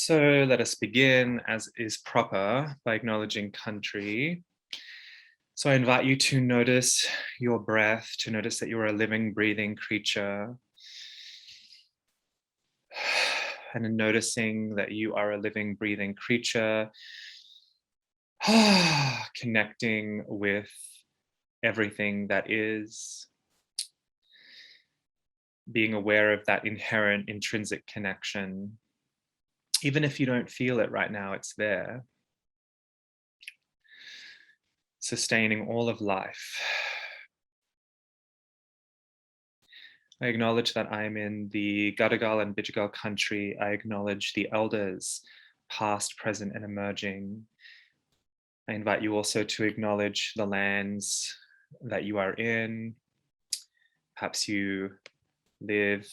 So let us begin, as is proper, by acknowledging country. So I invite you to notice your breath, to notice that you are a living, breathing creature. And in noticing that you are a living, breathing creature, connecting with everything that is, being aware of that inherent, intrinsic connection. Even if you don't feel it right now, it's there. Sustaining all of life. I acknowledge that I'm in the Gadigal and Bidjigal Country. I acknowledge the elders, past, present, and emerging. I invite you also to acknowledge the lands that you are in. Perhaps you live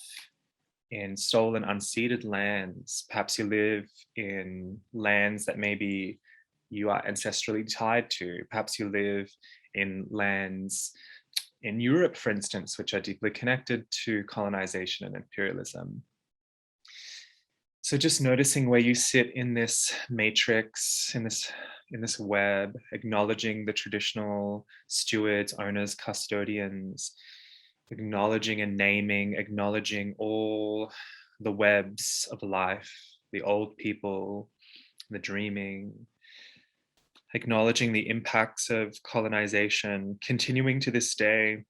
in stolen, unceded lands. Perhaps you live in lands that maybe you are ancestrally tied to. Perhaps you live in lands in Europe, for instance, which are deeply connected to colonization and imperialism. So just noticing where you sit in this matrix, in this web, acknowledging the traditional stewards, owners, custodians, acknowledging and naming, acknowledging all the webs of life, the old people, the dreaming, acknowledging the impacts of colonization, continuing to this day,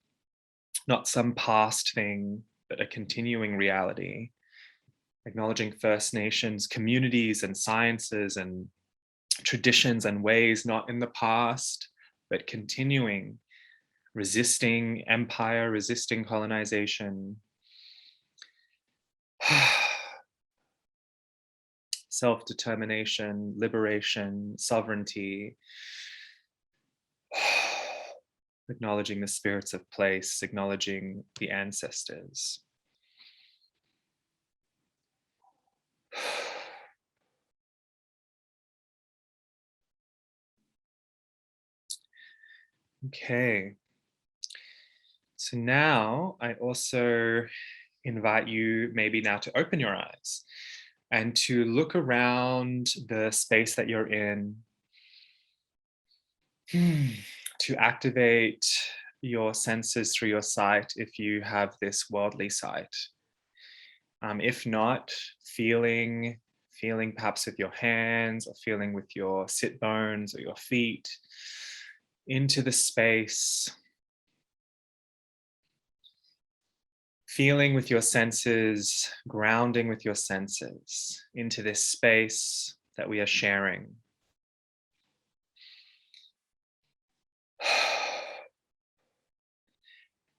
not some past thing, but a continuing reality, acknowledging First Nations communities and sciences and traditions and ways, not in the past, but continuing, resisting empire, resisting colonization. Self-determination, liberation, sovereignty, acknowledging the spirits of place, acknowledging the ancestors. Okay. So now I also invite you maybe now to open your eyes and to look around the space that you're in, to activate your senses through your sight if you have this worldly sight. If not, feeling perhaps with your hands or feeling with your sit bones or your feet into the space, feeling with your senses, grounding with your senses into this space that we are sharing.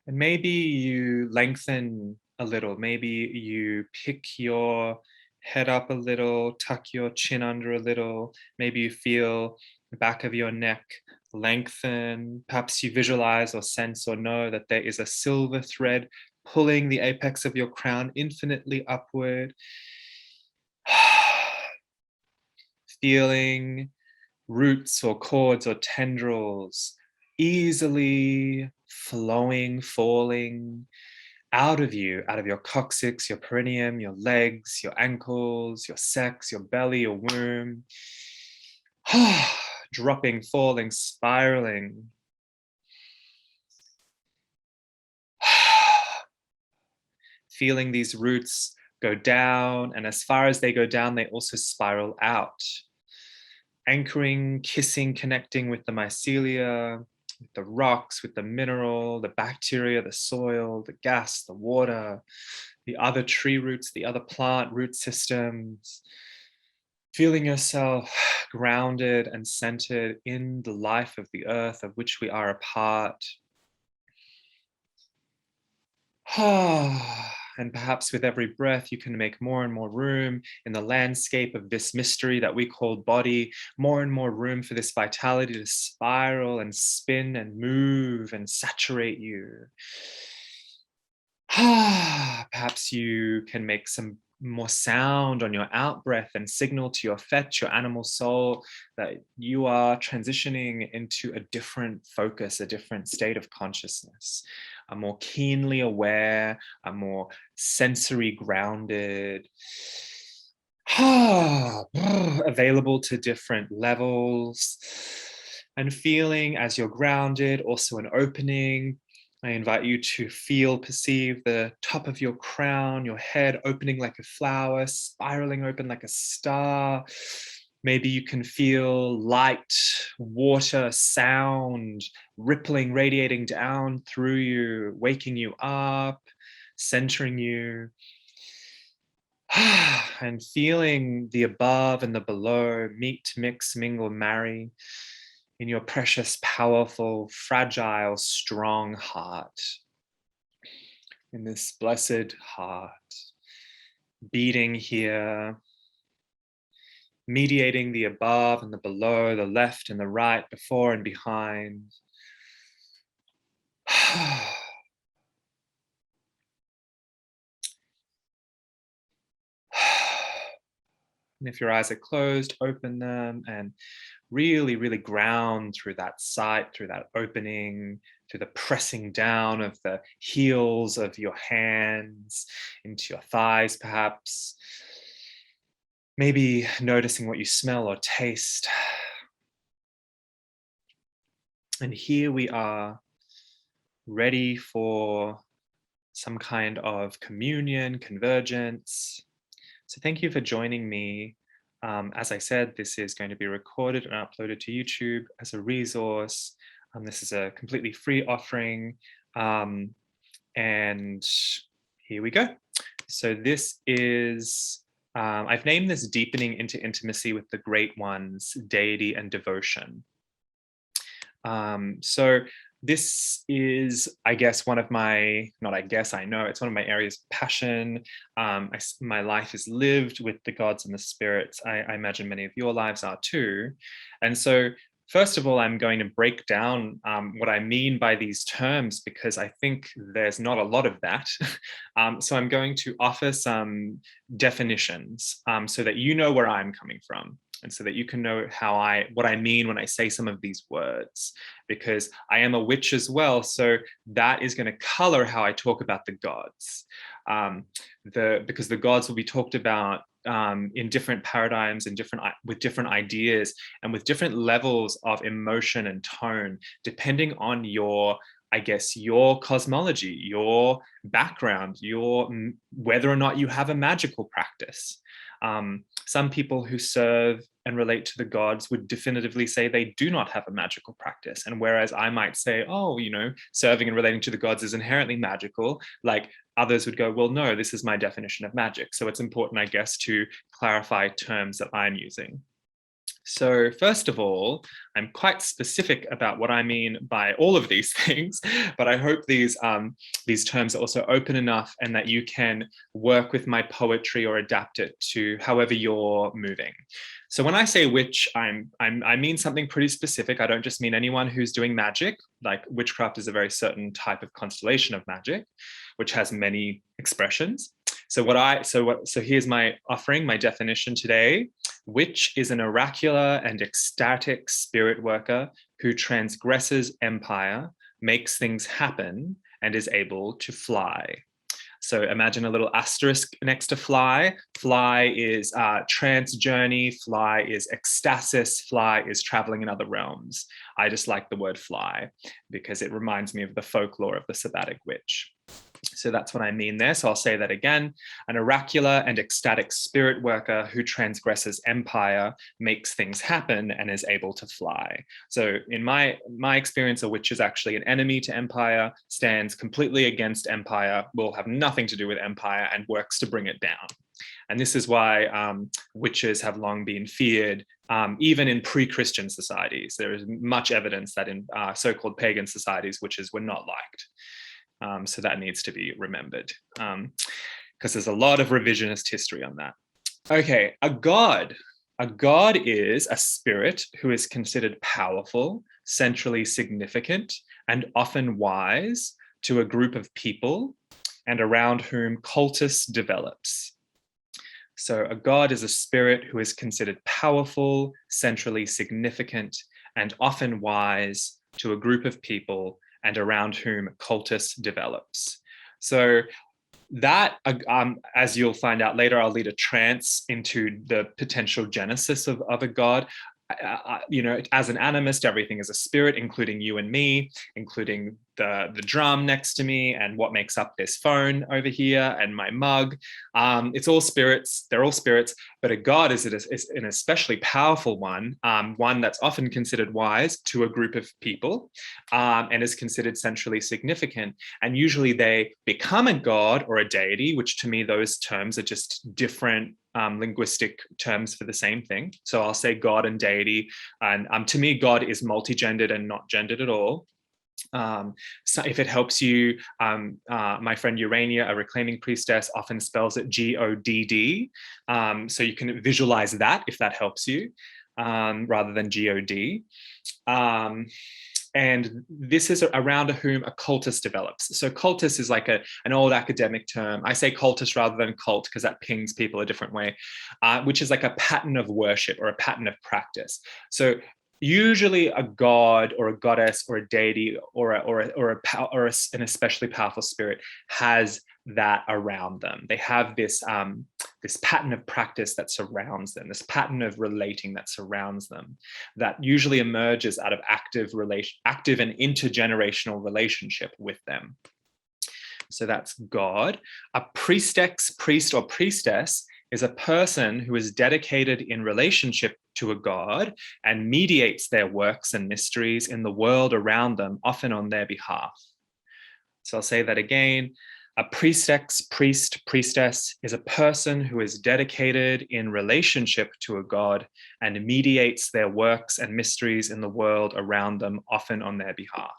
And maybe you lengthen a little, maybe you pick your head up a little, tuck your chin under a little, maybe you feel the back of your neck lengthen, perhaps you visualize or sense or know that there is a silver thread pulling the apex of your crown infinitely upward. Feeling roots or cords or tendrils easily flowing, falling out of you, out of your coccyx, your perineum, your legs, your ankles, your sex, your belly, your womb. Dropping, falling, spiraling. Feeling these roots go down, and as far as they go down, they also spiral out. Anchoring, kissing, connecting with the mycelia, with the rocks, with the mineral, the bacteria, the soil, the gas, the water, the other tree roots, the other plant root systems. Feeling yourself grounded and centered in the life of the earth of which we are a part. And perhaps with every breath, you can make more and more room in the landscape of this mystery that we call body, more and more room for this vitality to spiral and spin and move and saturate you. Perhaps you can make some more sound on your out breath and signal to your fetch, your animal soul, that you are transitioning into a different focus, a different state of consciousness, a more keenly aware, a more sensory grounded, Available to different levels, and feeling as you're grounded, also an opening. I invite you to feel, perceive the top of your crown, your head opening like a flower, spiraling open like a star. Maybe you can feel light, water, sound, rippling, radiating down through you, waking you up, centering you. And feeling the above and the below meet, mix, mingle, marry in your precious, powerful, fragile, strong heart. In this blessed heart, beating here, mediating the above and the below, the left and the right, before and behind. And if your eyes are closed, open them and really, really ground through that sight, through that opening, through the pressing down of the heels of your hands into your thighs, perhaps. Maybe noticing what you smell or taste. And here we are, ready for some kind of communion, convergence. So thank you for joining me. As I said, this is going to be recorded and uploaded to YouTube as a resource. This is a completely free offering. And here we go. So this is, I've named this Deepening into Intimacy with the Great Ones, Deity and Devotion. So this is, I guess, one of my, not I guess, I know, it's one of my areas of passion. My life is lived with the gods and the spirits. I imagine many of your lives are too. And so first of all, I'm going to break down what I mean by these terms, because I think there's not a lot of that. So I'm going to offer some definitions so that you know where I'm coming from, and so that you can know what I mean when I say some of these words, because I am a witch as well. So that is going to color how I talk about the gods, because the gods will be talked about in different paradigms and with different ideas and with different levels of emotion and tone, depending on your, I guess, your cosmology, your background, whether or not you have a magical practice. Some people who serve and relate to the gods would definitively say they do not have a magical practice. And whereas I might say, oh, serving and relating to the gods is inherently magical, like others would go, well, no, this is my definition of magic. So it's important, I guess, to clarify terms that I'm using. So first of all, I'm quite specific about what I mean by all of these things, but I hope these terms are also open enough and that you can work with my poetry or adapt it to however you're moving. So when I say witch, I mean something pretty specific. I don't just mean anyone who's doing magic. Like witchcraft is a very certain type of constellation of magic, which has many expressions. So here's my offering, my definition today. Witch is an oracular and ecstatic spirit worker who transgresses empire, makes things happen, and is able to fly. So imagine a little asterisk next to fly. Fly is trance journey, fly is ecstasis, fly is traveling in other realms. I just like the word fly because it reminds me of the folklore of the Sabbatic witch. So that's what I mean there. So I'll say that again. An oracular and ecstatic spirit worker who transgresses empire, makes things happen, and is able to fly. So in my experience, a witch is actually an enemy to empire, stands completely against empire, will have nothing to do with empire, and works to bring it down. And this is why witches have long been feared, even in pre-Christian societies. There is much evidence that in so-called pagan societies, witches were not liked. So that needs to be remembered, because there's a lot of revisionist history on that. Okay, a god. A god is a spirit who is considered powerful, centrally significant, and often wise to a group of people and around whom cultus develops. So a god is a spirit who is considered powerful, centrally significant, and often wise to a group of people and around whom cultus develops. So that, as you'll find out later, I'll lead a trance into the potential genesis of a god. As an animist, everything is a spirit, including you and me, including the drum next to me, and what makes up this phone over here, and my mug. It's all spirits. They're all spirits. But a god is an especially powerful one, one that's often considered wise to a group of people, and is considered centrally significant. And usually they become a god or a deity, which to me, those terms are just different linguistic terms for the same thing. So I'll say God and deity. And to me, God is multi-gendered and not gendered at all. So if it helps you, my friend Urania, a reclaiming priestess, often spells it G-O-D-D. So you can visualize that if that helps you, rather than G-O-D. And this is around whom a cultus develops. So cultus is like an old academic term. I say cultus rather than cult because that pings people a different way, which is like a pattern of worship or a pattern of practice. So usually a god or a goddess or a deity or an especially powerful spirit has that around them. They have this pattern of practice that surrounds them, this pattern of relating that surrounds them, that usually emerges out of active and intergenerational relationship with them. So that's God. A priest or priestess is a person who is dedicated in relationship to a god and mediates their works and mysteries in the world around them, often on their behalf. So I'll say that again. A priestess is a person who is dedicated in relationship to a god and mediates their works and mysteries in the world around them, often on their behalf.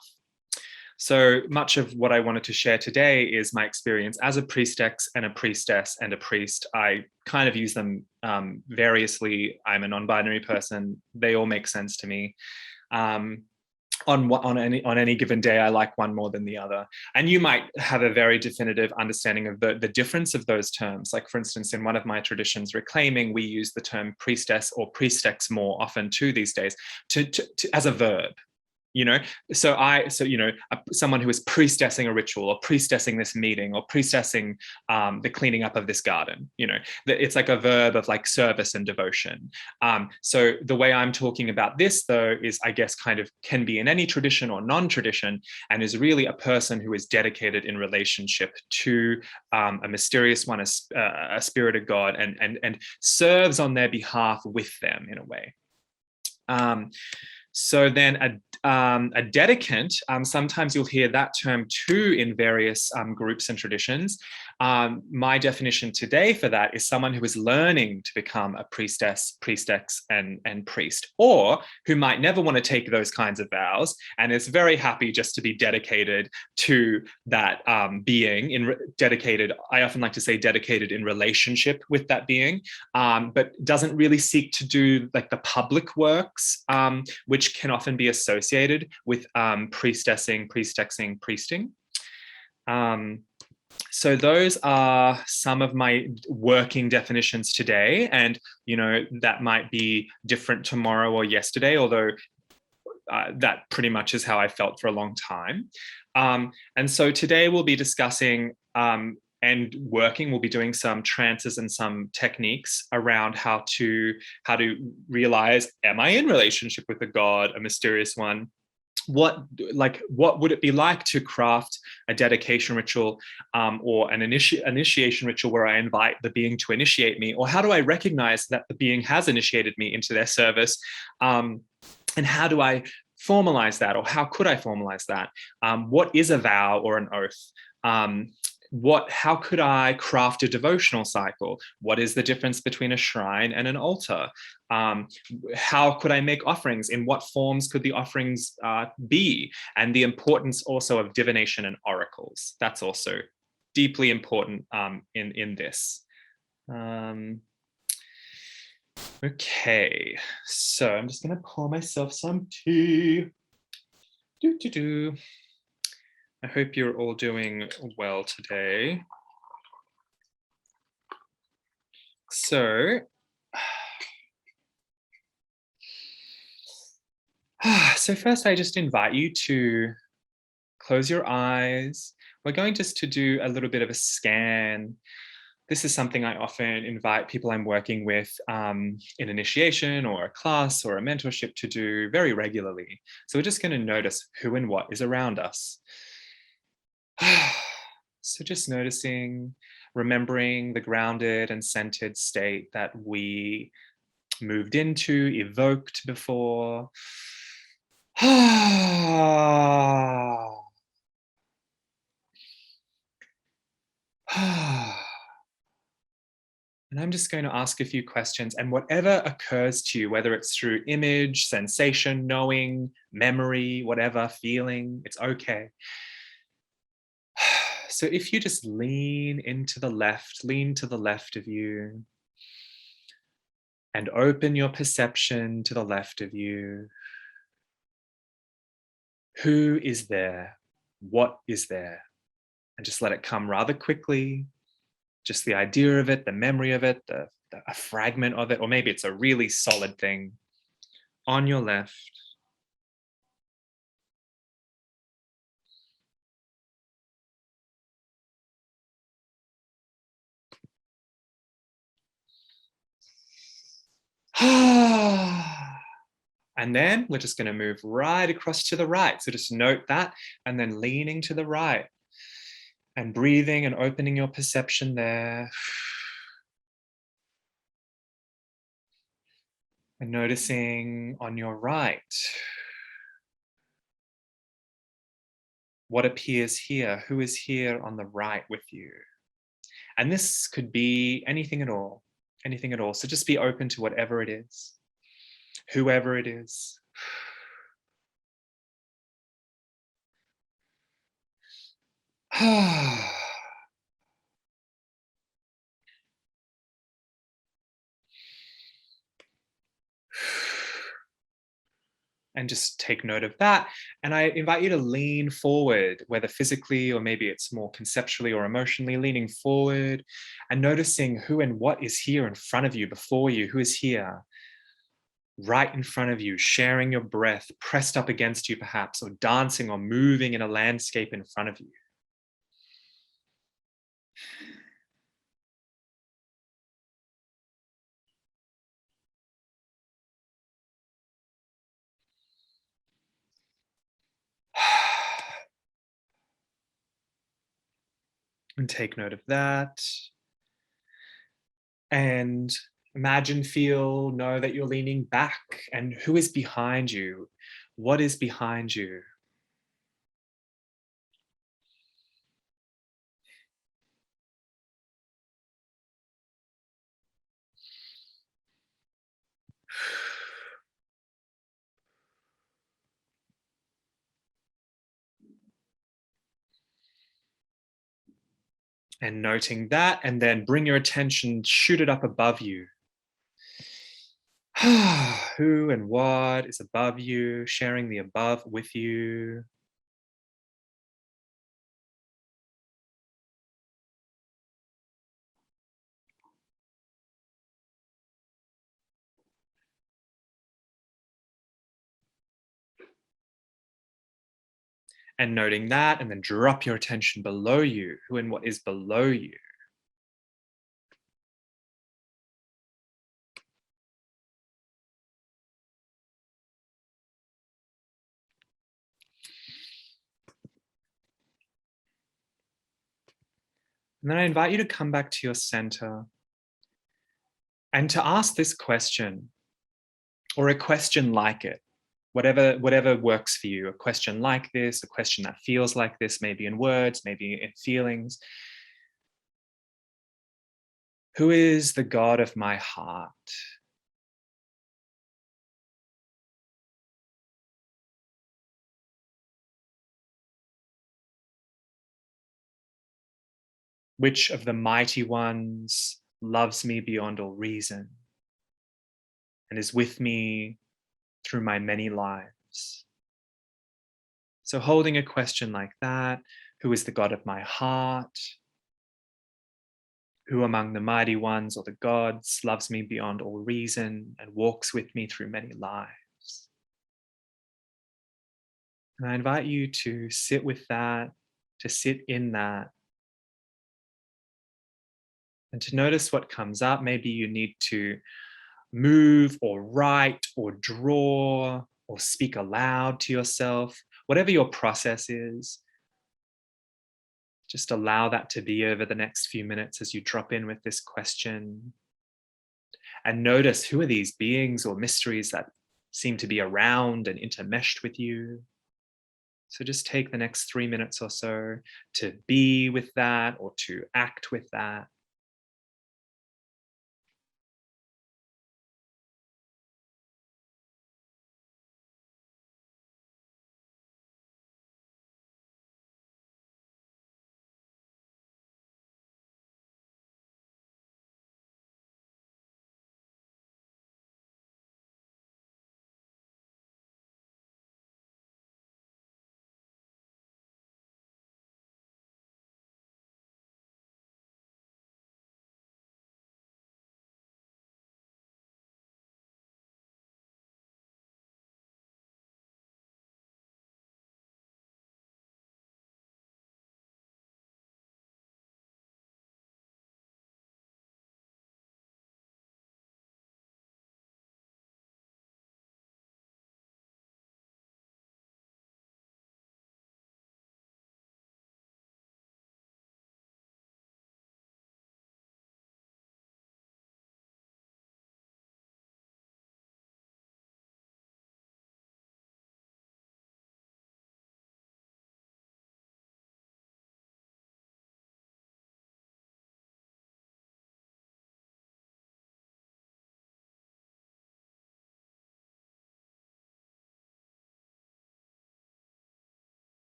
So much of what I wanted to share today is my experience as a priestess and a priest. I kind of use them variously. I'm a non-binary person. They all make sense to me. On any given day, I like one more than the other. And you might have a very definitive understanding of the difference of those terms. Like, for instance, in one of my traditions, reclaiming, we use the term priestess or priestex more often too these days as a verb. Someone who is priestessing a ritual or priestessing this meeting or priestessing the cleaning up of this garden. It's like a verb of like service and devotion. So the way I'm talking about this, though, is I guess kind of can be in any tradition or non-tradition, and is really a person who is dedicated in relationship to a mysterious one, a spirit of God, and serves on their behalf with them in a way. So then a dedicant, sometimes you'll hear that term too in various groups and traditions. My definition today for that is someone who is learning to become a priestess, priestex, and priest, or who might never want to take those kinds of vows and is very happy just to be dedicated to that being. I often like to say dedicated in relationship with that being, but doesn't really seek to do like the public works, which can often be associated with priestessing, priestexing, priesting. So those are some of my working definitions today, and that might be different tomorrow or yesterday, although that pretty much is how I felt for a long time. And so today we'll be discussing and working, we'll be doing some trances and some techniques around how to realize, am I in relationship with a god, a mysterious one? What would it be like to craft a dedication ritual or an initiation ritual where I invite the being to initiate me? Or how do I recognize that the being has initiated me into their service? And how do I formalize that, or how could I formalize that? What is a vow or an oath? How could I craft a devotional cycle? What is the difference between a shrine and an altar? How could I make offerings? In what forms could the offerings be? And the importance also of divination and oracles. That's also deeply important in this. Okay, so I'm just going to pour myself some tea. I hope you're all doing well today. So first I just invite you to close your eyes we're going just to do a little bit of a scan. This is something I often invite people I'm working with in initiation or a class or a mentorship to do very regularly. So we're just going to notice who and what is around us. So just noticing, remembering the grounded and centered state that we moved into, evoked before. And I'm just going to ask a few questions, and whatever occurs to you, whether it's through image, sensation, knowing, memory, whatever, feeling, it's okay. So if you just lean into the left, lean to the left of you, and open your perception to the left of you. Who is there? What is there? And just let it come rather quickly. Just the idea of it, the memory of it, a fragment of it, or maybe it's a really solid thing on your left. And then we're just going to move right across to the right. So just note that, and then leaning to the right and breathing and opening your perception there. And noticing on your right what appears here, who is here on the right with you. And this could be anything at all, anything at all. So just be open to whatever it is, whoever it is. And just take note of that. And I invite you to lean forward, whether physically or maybe it's more conceptually or emotionally, leaning forward and noticing who and what is here in front of you, before you, who is here right in front of you, sharing your breath, pressed up against you perhaps, or dancing or moving in a landscape in front of you. And take note of that. And imagine, feel, know that you're leaning back, and who is behind you? What is behind you? And noting that, and then bring your attention, shoot it up above you. Who and what is above you, sharing the above with you. And noting that, and then drop your attention below you, who and what is below you. And then I invite you to come back to your center and to ask this question, or a question like it, whatever works for you. A question like this, a question that feels like this, maybe in words, maybe in feelings. Who is the God of my heart? Which of the mighty ones loves me beyond all reason and is with me through my many lives? So holding a question like that, who is the God of my heart? Who among the mighty ones or the gods loves me beyond all reason and walks with me through many lives? And I invite you to sit with that, to sit in that and to notice what comes up. Maybe you need to move or write or draw or speak aloud to yourself, whatever your process is. Just allow that to be over the next few minutes as you drop in with this question. And notice, who are these beings or mysteries that seem to be around and intermeshed with you? So just take the next 3 minutes or so to be with that or to act with that.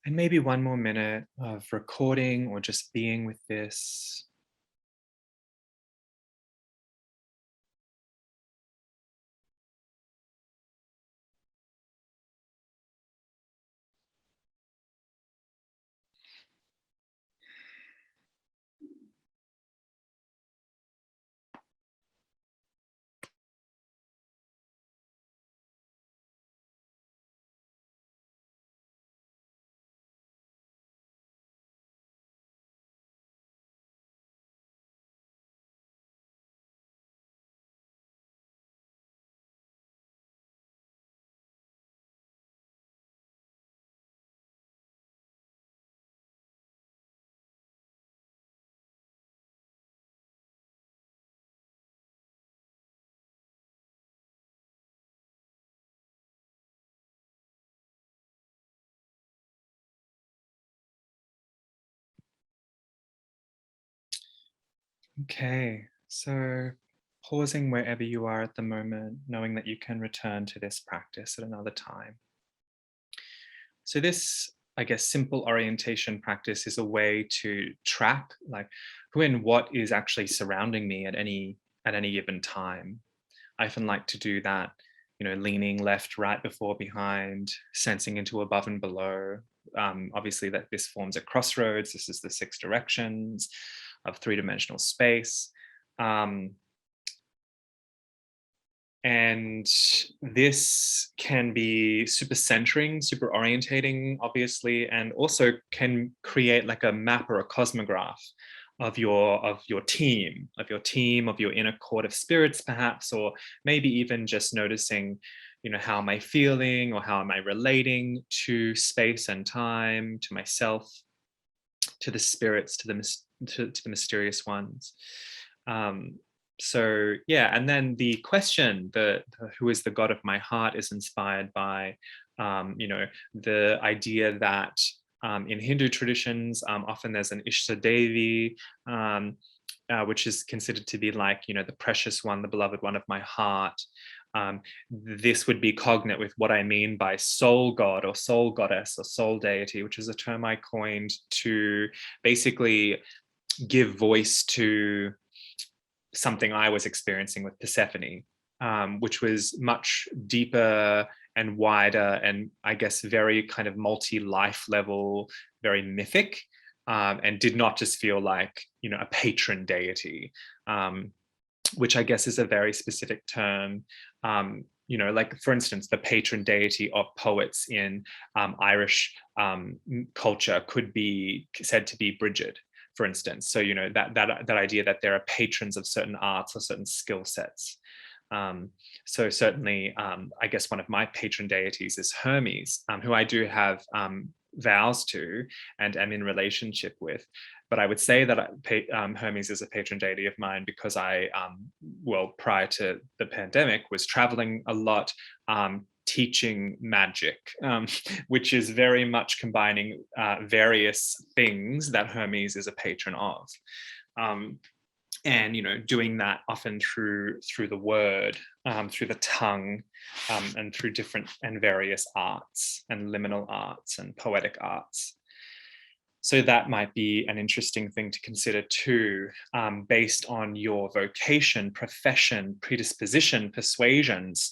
And maybe one more minute of recording or just being with this. Okay, so pausing wherever you are at the moment, knowing that you can return to this practice at another time. So this, I guess, simple orientation practice is a way to track like who and what is actually surrounding me at any given time. I often like to do that, leaning left, right, before, behind, sensing into above and below. obviously that this forms a crossroads. This is the 6 directions of 3-dimensional space. And this can be super centering, super orientating, obviously, and also can create like a map or a cosmograph of your team, of your inner court of spirits, perhaps, or maybe even just noticing, how am I feeling, or how am I relating to space and time, to myself, to the spirits, to the mysterious ones. So yeah, and then the question, the who is the God of my heart, is inspired by the idea that in Hindu traditions, often there's an Ishta Devi, which is considered to be like, the precious one, the beloved one of my heart. This would be cognate with what I mean by soul god or soul goddess or soul deity, which is a term I coined to basically give voice to something I was experiencing with Persephone, which was much deeper and wider, and I guess very kind of multi-life level, very mythic, and did not just feel like, a patron deity, which I guess is a very specific term. Like for instance, the patron deity of poets in Irish culture could be said to be Bridget, for instance. So that idea that there are patrons of certain arts or certain skill sets. So certainly, I guess one of my patron deities is Hermes, who I do have vows to and am in relationship with. But I would say that Hermes is a patron deity of mine because I, prior to the pandemic, was traveling a lot, teaching magic, which is very much combining various things that Hermes is a patron of. And doing that often through the word, through the tongue, and through different and various arts and liminal arts and poetic arts. So that might be an interesting thing to consider too, based on your vocation, profession, predisposition, persuasions.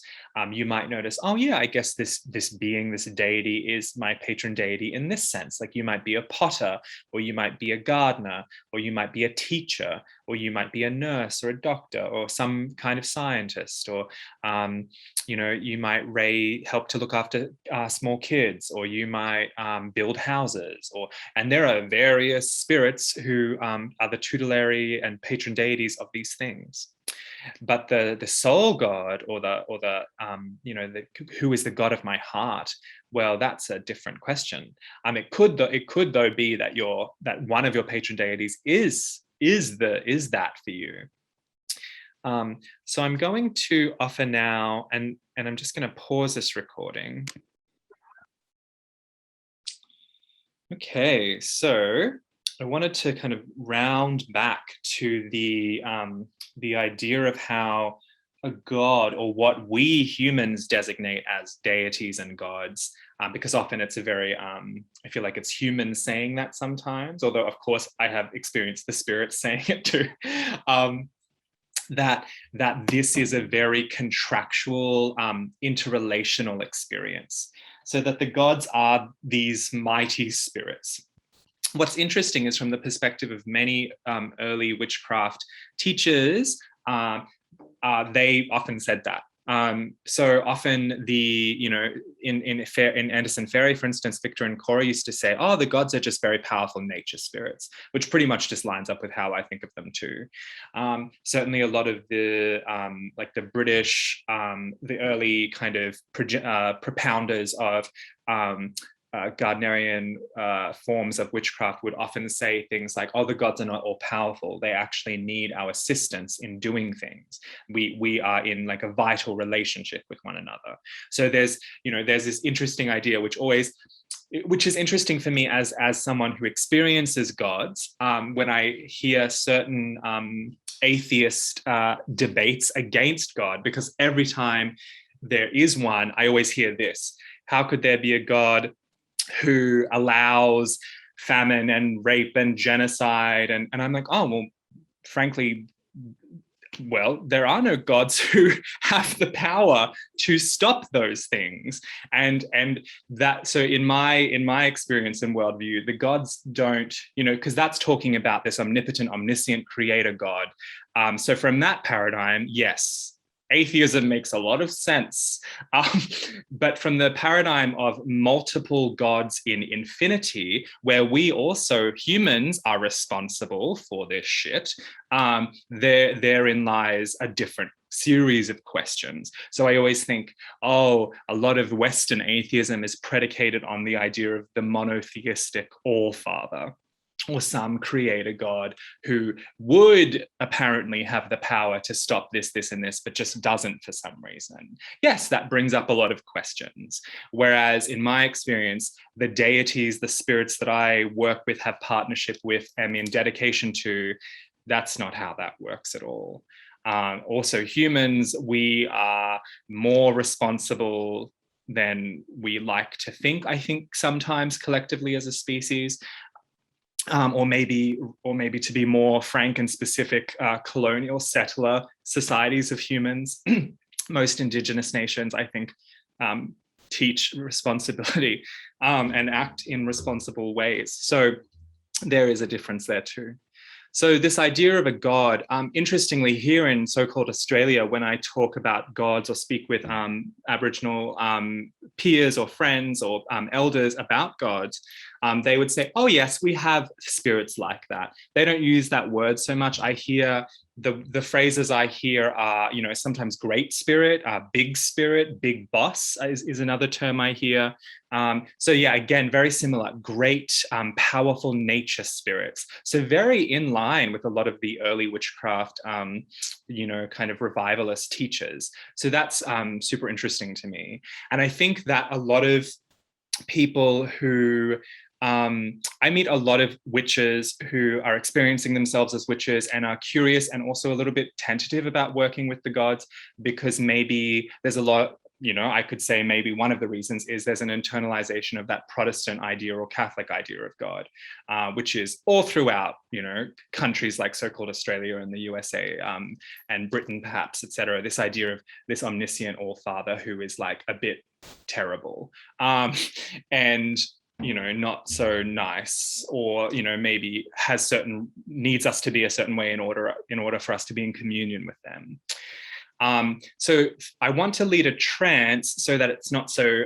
You might notice, oh yeah, I guess this being, this deity is my patron deity in this sense. Like you might be a potter, or you might be a gardener, or you might be a teacher, or you might be a nurse or a doctor or some kind of scientist, or you might help to look after small kids, or you might build houses, and there are various spirits who are the tutelary and patron deities of these things. But the soul god, or the who is the God of my heart? Well, that's a different question. It could though be that that one of your patron deities is that for you. So I'm going to offer now, and I'm just going to pause this recording. Okay, so I wanted to kind of round back to the idea of how a god, or what we humans designate as deities and gods, because often it's a very, I feel like it's humans saying that sometimes, although of course I have experienced the spirits saying it too, that this is a very contractual, interrelational experience. So that the gods are these mighty spirits. What's interesting is from the perspective of many early witchcraft teachers, they often said that. So often in Anderson Ferry, for instance, Victor and Cora used to say, oh, the gods are just very powerful nature spirits, which pretty much just lines up with how I think of them too. Certainly a lot of the, like the British, the early kind of propounders of Gardnerian forms of witchcraft would often say things like, oh, the gods are not all powerful. They actually need our assistance in doing things. We are in like a vital relationship with one another. So there's this interesting idea, which is interesting for me as someone who experiences gods, when I hear certain atheist debates against God, because every time there is one, I always hear this: how could there be a God who allows famine and rape and genocide? And I'm like, oh, well, frankly, well, there are no gods who have the power to stop those things. And that, so in my experience and worldview, the gods don't, because that's talking about this omnipotent, omniscient creator God. So from that paradigm, yes, atheism makes a lot of sense. But from the paradigm of multiple gods in infinity, where we also, humans, are responsible for this shit, therein lies a different series of questions. So I always think, a lot of Western atheism is predicated on the idea of the monotheistic all-father, or some creator God who would apparently have the power to stop this, this, and this, but just doesn't for some reason. Yes, that brings up a lot of questions. Whereas in my experience, the deities, the spirits that I work with, have partnership with, and in dedication to, that's not how that works at all. Also, humans, we are more responsible than we like to think, I think, sometimes collectively as a species. Or maybe to be more frank and specific, colonial settler societies of humans. Most indigenous nations, I think, teach responsibility and act in responsible ways. So there is a difference there too. So this idea of a god, interestingly, here in so-called Australia, when I talk about gods or speak with Aboriginal peers or friends or elders about gods, they would say, oh yes, we have spirits like that. They don't use that word so much. I hear the phrases I hear are, sometimes great spirit, big boss is another term I hear. So yeah, again, very similar, great, powerful nature spirits. So very in line with a lot of the early witchcraft, kind of revivalist teachers. So that's super interesting to me. And I think that a lot of people who, I meet a lot of witches who are experiencing themselves as witches and are curious and also a little bit tentative about working with the gods, because maybe there's a lot, I could say maybe one of the reasons is there's an internalization of that Protestant idea or Catholic idea of God, which is all throughout, countries like so-called Australia and the USA, and Britain perhaps, etc. This idea of this omniscient all-father who is like a bit terrible, and not so nice, or maybe needs us to be a certain way in order for us to be in communion with them. So I want to lead a trance so that it's not so,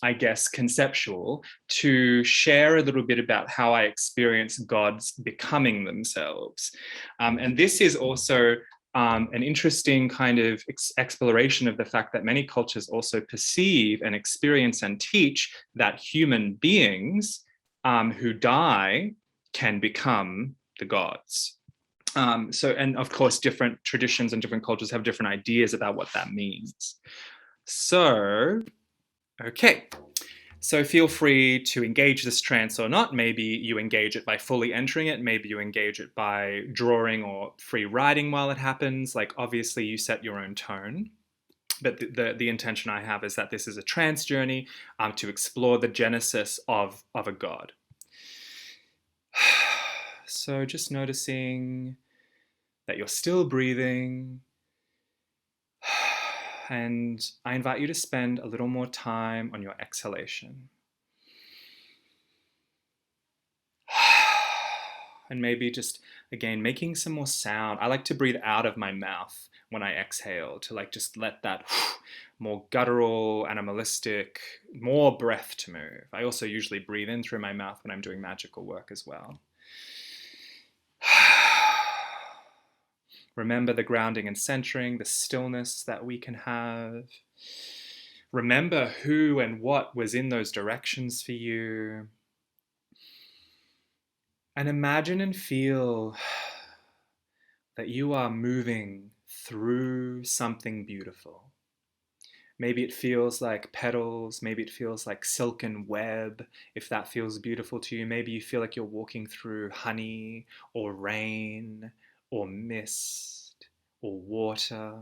I guess, conceptual, to share a little bit about how I experience gods becoming themselves. And this is also an interesting kind of exploration of the fact that many cultures also perceive and experience and teach that human beings who die can become the gods. And of course, different traditions and different cultures have different ideas about what that means. So, okay. So feel free to engage this trance or not. Maybe you engage it by fully entering it. Maybe you engage it by drawing or free writing while it happens. Like, obviously you set your own tone. But the intention I have is that this is a trance journey to explore the genesis of a god. So just noticing that you're still breathing. And I invite you to spend a little more time on your exhalation. And maybe just, again, making some more sound. I like to breathe out of my mouth when I exhale, to like just let that more guttural, animalistic, more breath to move. I also usually breathe in through my mouth when I'm doing magical work as well. Remember the grounding and centering, the stillness that we can have. Remember who and what was in those directions for you. And imagine and feel that you are moving through something beautiful. Maybe it feels like petals, maybe it feels like silken web, if that feels beautiful to you. Maybe you feel like you're walking through honey or rain or mist or water.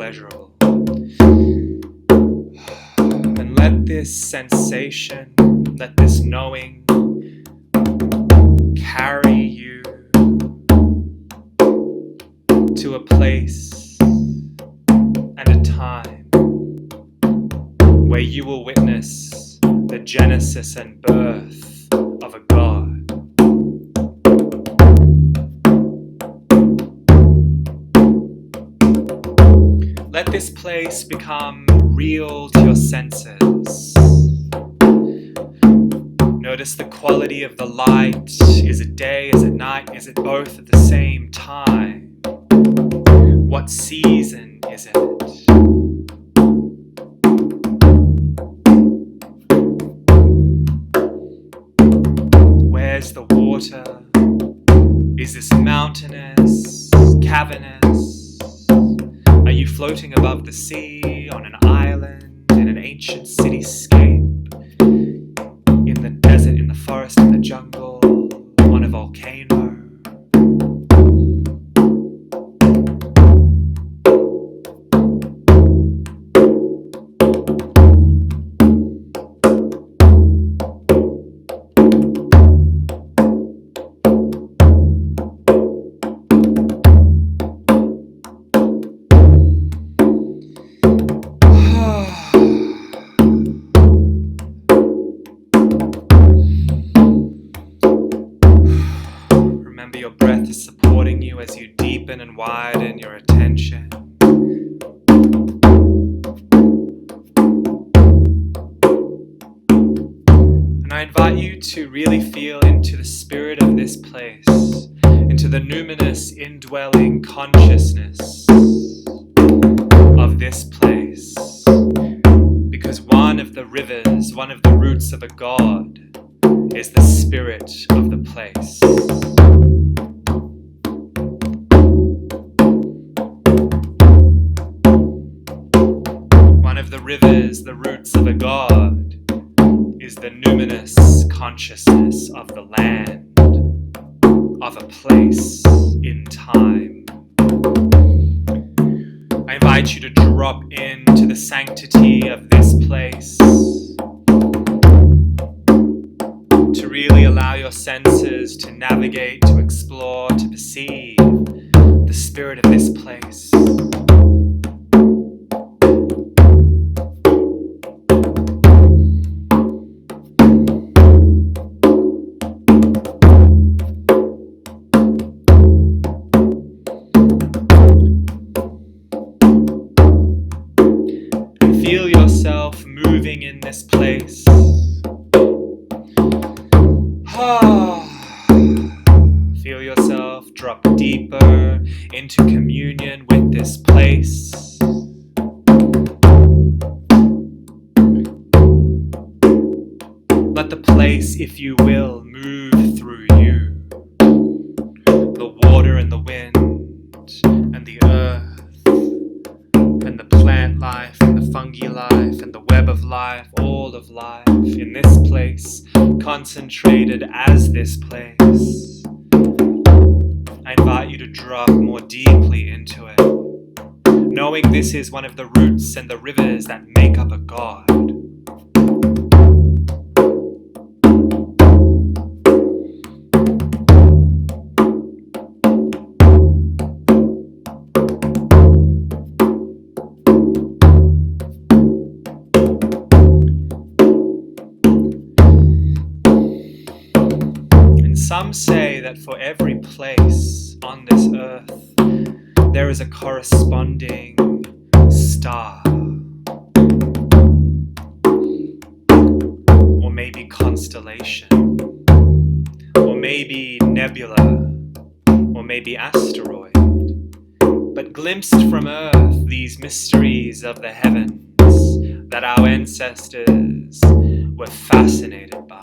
pleasurable. And let this sensation, let this knowing carry you to a place and a time where you will witness the genesis and birth of a God. Let this place become real to your senses. Notice the quality of the light. Is it day? Is it night? Is it both at the same time? What season is it? Where's the water? Is this mountainous, cavernous? Are you floating above the sea, on an island, in an ancient cityscape? In the desert, in the forest, in the jungle, on a volcano? Your breath is supporting you as you deepen and widen your attention. And I invite you to really feel into the spirit of this place, into the numinous indwelling consciousness of this place. Because one of the rivers, one of the roots of a God, is the spirit of the place. One of the rivers, the roots of a God, is the numinous consciousness of the land, of a place in time. I invite you to drop into the sanctity of this place, to really allow your senses to navigate, to explore, to perceive the spirit of this place. Feel yourself moving in this place. Feel yourself drop deeper into communion with this place. Let the place, if you will, move through you. The water and the wind and the earth and the plant life and the fungi life and the web of life, all of life in this place, concentrated as this place. I invite you to drop more deeply into it, knowing this is one of the roots and the rivers that make up a God. Some say that for every place on this earth, there is a corresponding star, or maybe constellation, or maybe nebula, or maybe asteroid. But glimpsed from earth, these mysteries of the heavens that our ancestors were fascinated by.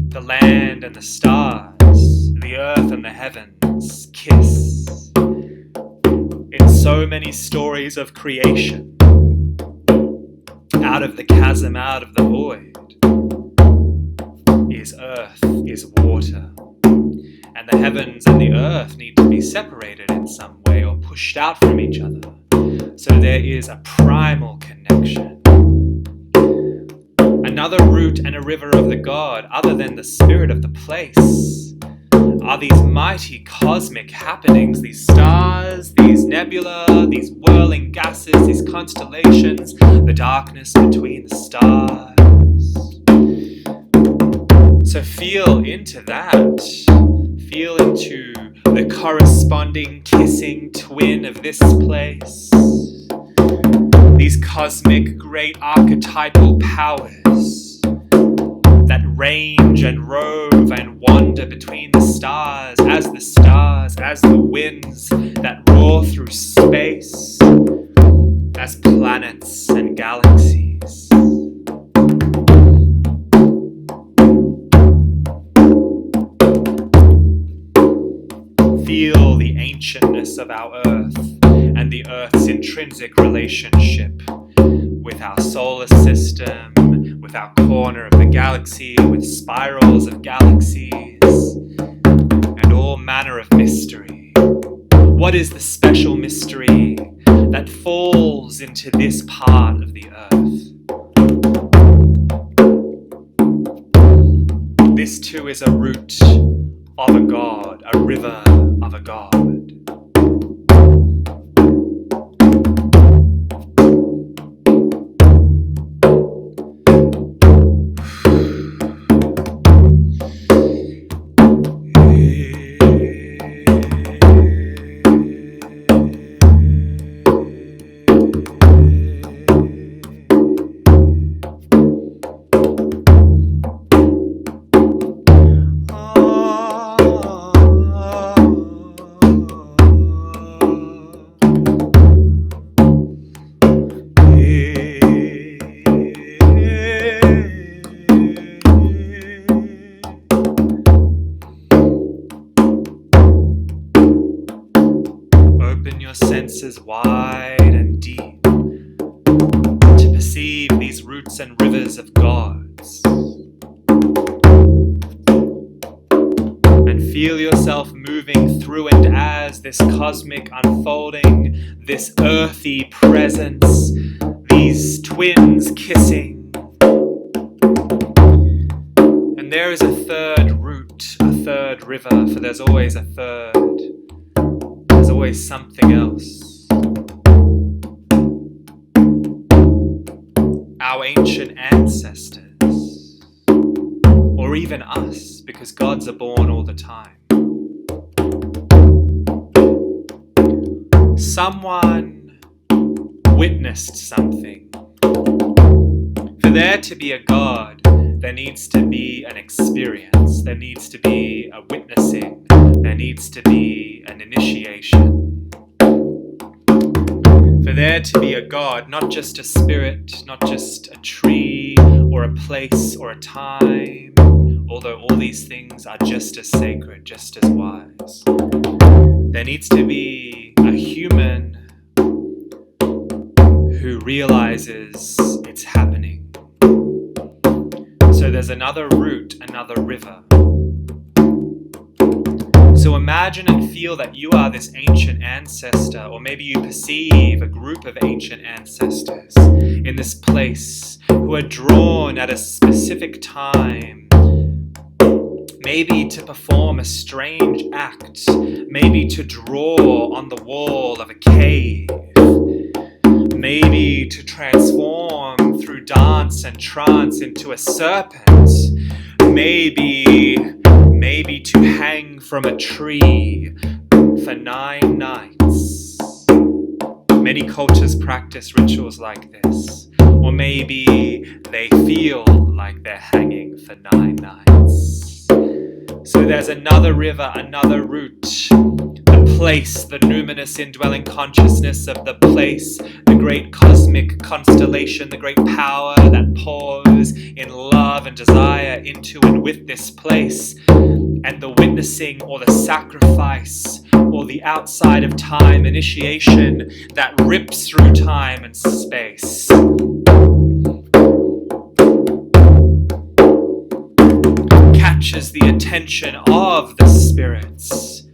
The land and the stars, the earth and the heavens kiss. In so many stories of creation, out of the chasm, out of the void, is earth, is water. And and the heavens and the earth need to be separated in some way or pushed out from each other. So there is a primal connection. Another root and a river of the God, other than the spirit of the place, are these mighty cosmic happenings, these stars, these nebula, these whirling gases, these constellations, the darkness between the stars. So feel into that. Feel into the corresponding kissing twin of this place. These cosmic great archetypal powers that range and rove and wander between the stars, as the winds that roar through space, as planets and galaxies. Feel the ancientness of our Earth and the Earth's intrinsic relationship with our solar system, with our corner of the galaxy, with spirals of galaxies, and all manner of mystery. What is the special mystery that falls into this part of the Earth? This too is a root of a God, a river of a God. Senses wide and deep to perceive these roots and rivers of gods, and feel yourself moving through and as this cosmic unfolding, this earthy presence, these twins kissing. And there is a third root, a third river, for there's always a third. There's always something else. Our ancient ancestors, or even us, because gods are born all the time. Someone witnessed something. For there to be a God, there needs to be an experience, there needs to be a witnessing, there needs to be an initiation. For there to be a God, not just a spirit, not just a tree, or a place, or a time, although all these things are just as sacred, just as wise. There needs to be a human who realizes it's happening. So there's another root, another river. So imagine and feel that you are this ancient ancestor, or maybe you perceive a group of ancient ancestors in this place who are drawn at a specific time, maybe to perform a strange act, maybe to draw on the wall of a cave, maybe to transform through dance and trance into a serpent, maybe to hang from a tree for 9 nights. Many cultures practice rituals like this, or maybe they feel like they're hanging for 9 nights. So there's another river, another root, the place, the numinous indwelling consciousness of the place, the great cosmic constellation, the great power that pours in love and desire into and with this place, and the witnessing or the sacrifice or the outside of time initiation that rips through time and space. Catches the attention of the spirits,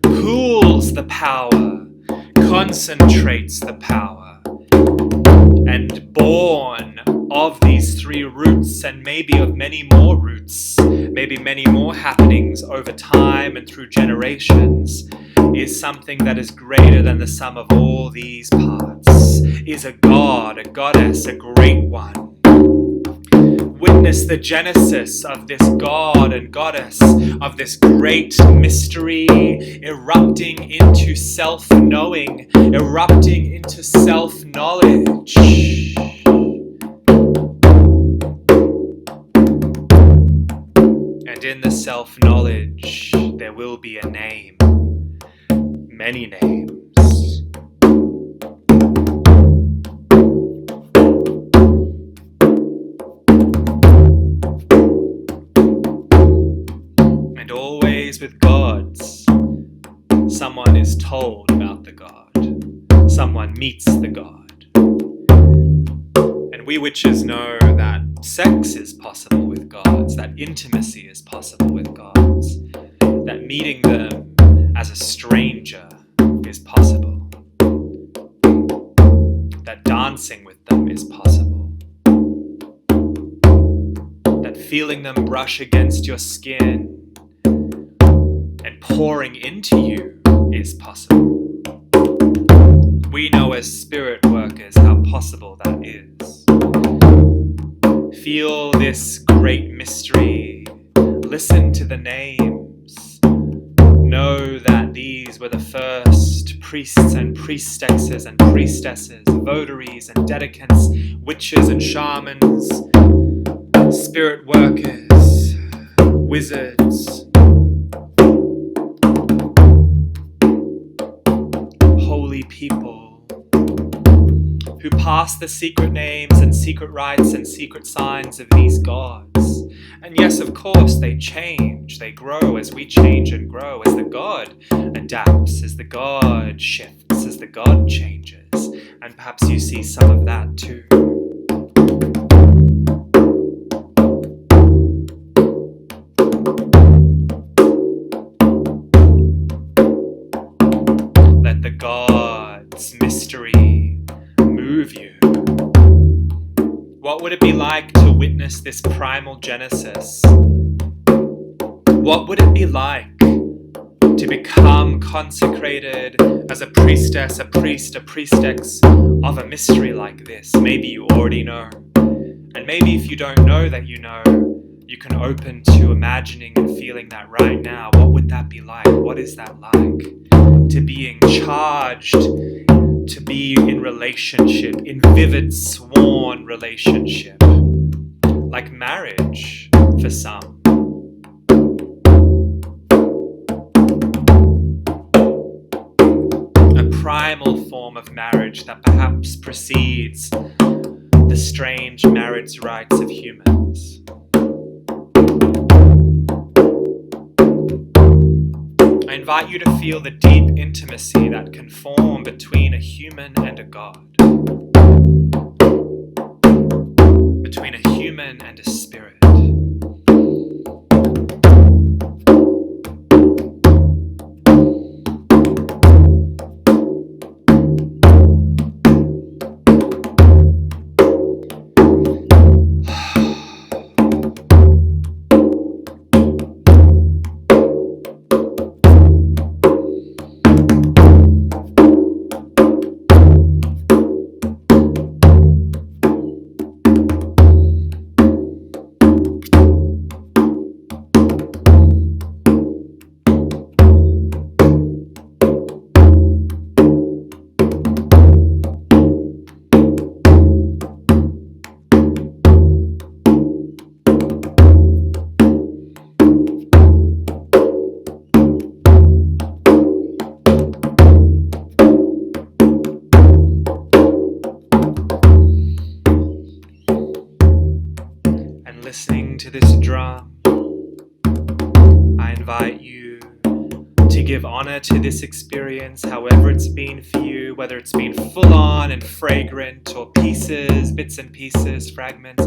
pools the power, concentrates the power, and born of these three roots, and maybe of many more roots, maybe many more happenings over time and through generations, is something that is greater than the sum of all these parts, is a god, a goddess, a great one. Witness the genesis of this god and goddess, of this great mystery, erupting into self-knowing, erupting into self-knowledge. And in the self-knowledge, there will be a name, many names. And always with gods, someone is told about the god, someone meets the god. And we witches know that sex is possible with gods, that intimacy is possible with gods, that meeting them as a stranger is possible, that dancing with them is possible, that feeling them brush against your skin and pouring into you is possible. We know as spirit workers how possible that is. Feel this great mystery, listen to the names, know that these were the first priests and priestesses and priestesses, votaries and dedicants, witches and shamans, spirit workers, wizards, holy people who pass the secret names and secret rites and secret signs of these gods. And yes, of course, they change, they grow as we change and grow, as the god adapts, as the god shifts, as the god changes. And perhaps you see some of that too. Let the god's mystery move you. What would it be like to witness this primal genesis? What would it be like to become consecrated as a priestess, a priest, a priestess of a mystery like this? Maybe you already know. And maybe if you don't know that you know, you can open to imagining and feeling that right now. What would that be like? What is that like? To being charged, to be in relationship, in vivid sworn relationship, like marriage for some. A primal form of marriage that perhaps precedes the strange marriage rites of humans. I invite you to feel the deep intimacy that can form between a human and a god, between a human and a spirit. Listening to this drum, I invite you to give honor to this experience, however it's been for you, whether it's been full on and fragrant or pieces, bits and pieces, fragments.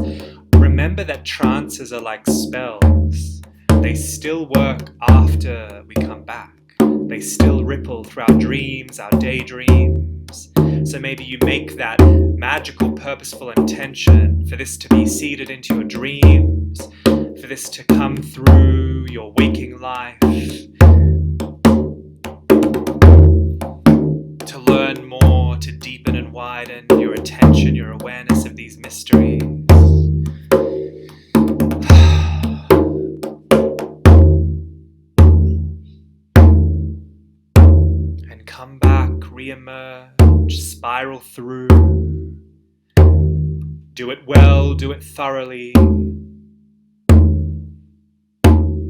Remember that trances are like spells. They still work after we come back. They still ripple through our dreams, our daydreams. So maybe you make that magical, purposeful intention for this to be seeded into your dreams, for this to come through your waking life, to learn more, to deepen and widen your attention, your awareness of these mysteries. And come back, re-emerge, spiral through. Do it well, do it thoroughly.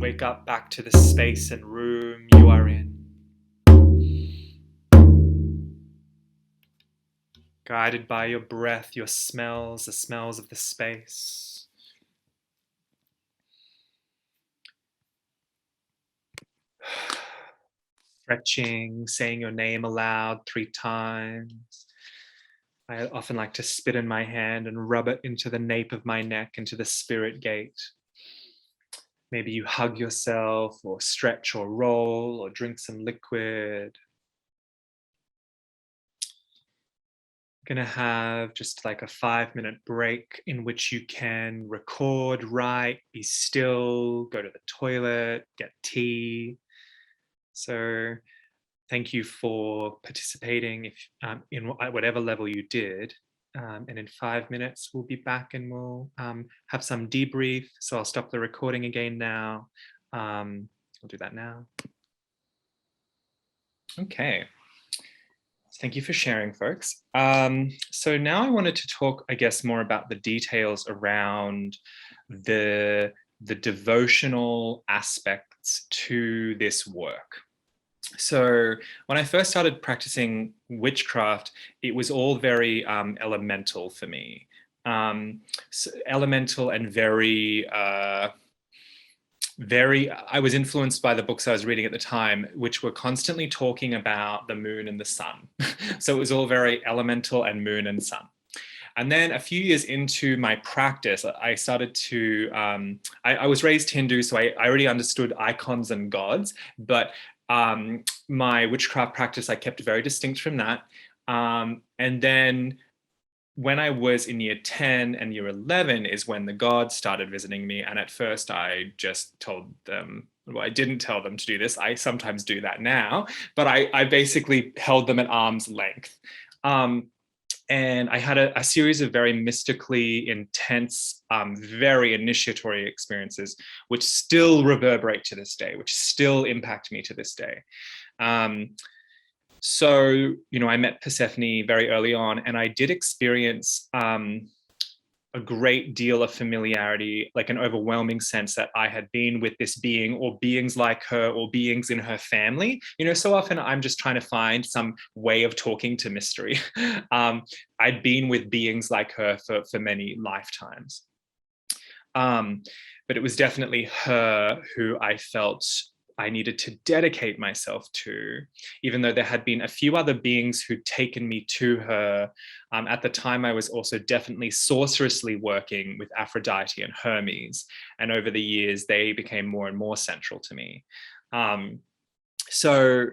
Wake up back to the space and room you are in. Guided by your breath, your smells, the smells of the space. Stretching, saying your name aloud 3 times. I often like to spit in my hand and rub it into the nape of my neck, into the spirit gate. Maybe you hug yourself or stretch or roll or drink some liquid. Going to have just like a 5-minute break in which you can record, write, be still, go to the toilet, get tea. So thank you for participating in whatever level you did. And in 5 minutes, we'll be back and we'll have some debrief. So I'll stop the recording again now. I'll do that now. Okay. Thank you for sharing, folks. So now I wanted to talk, I guess, more about the details around the devotional aspects to this work. So when I first started practicing witchcraft, it was all very elemental for me. So elemental and very I was influenced by the books I was reading at the time, which were constantly talking about the moon and the sun. So it was all very elemental and moon and sun. And then a few years into my practice, I started to, I was raised Hindu, so I already understood icons and gods, but my witchcraft practice, I kept very distinct from that. And then when I was in year 10 and year 11 is when the gods started visiting me. And at first I just told them, well, I didn't tell them to do this. I sometimes do that now, but I basically held them at arm's length. And I had a series of very mystically intense, very initiatory experiences, which still reverberate to this day, which still impact me to this day. So, you know, I met Persephone very early on, and I did experience a great deal of familiarity, like an overwhelming sense that I had been with this being or beings like her or beings in her family. You know, so often I'm just trying to find some way of talking to mystery. I'd been with beings like her for many lifetimes. But it was definitely her who I felt I needed to dedicate myself to, even though there had been a few other beings who'd taken me to her. At the time, I was also definitely sorcerously working with Aphrodite and Hermes. And over the years, they became more and more central to me. So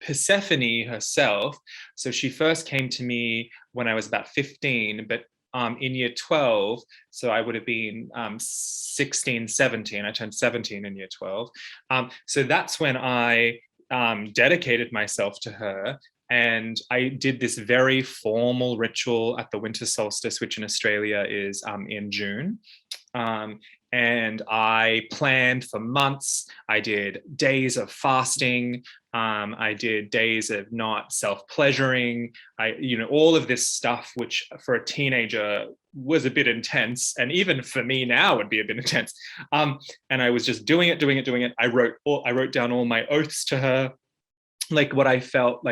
Persephone herself, so she first came to me when I was about 15, but in year 12, so I would have been 16, 17. I turned 17 in year 12. So that's when I dedicated myself to her. And I did this very formal ritual at the winter solstice, which in Australia is in June. And I planned for months. I did days of fasting. I did days of not self-pleasuring. All of this stuff, which for a teenager was a bit intense, and even for me now would be a bit intense. And I was just doing it. I wrote down all my oaths to her, like what I felt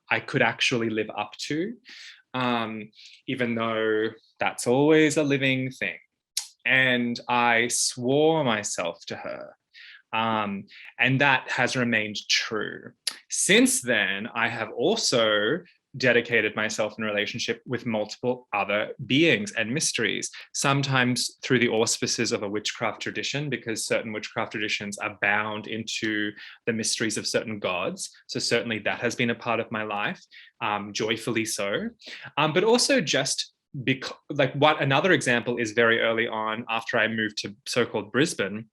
I could actually live up to, even though that's always a living thing. And I swore myself to her. And that has remained true. Since then, I have also dedicated myself in relationship with multiple other beings and mysteries, sometimes through the auspices of a witchcraft tradition, because certain witchcraft traditions are bound into the mysteries of certain gods. So certainly that has been a part of my life, joyfully so. But also just because, like, what another example is very early on after I moved to so-called Brisbane,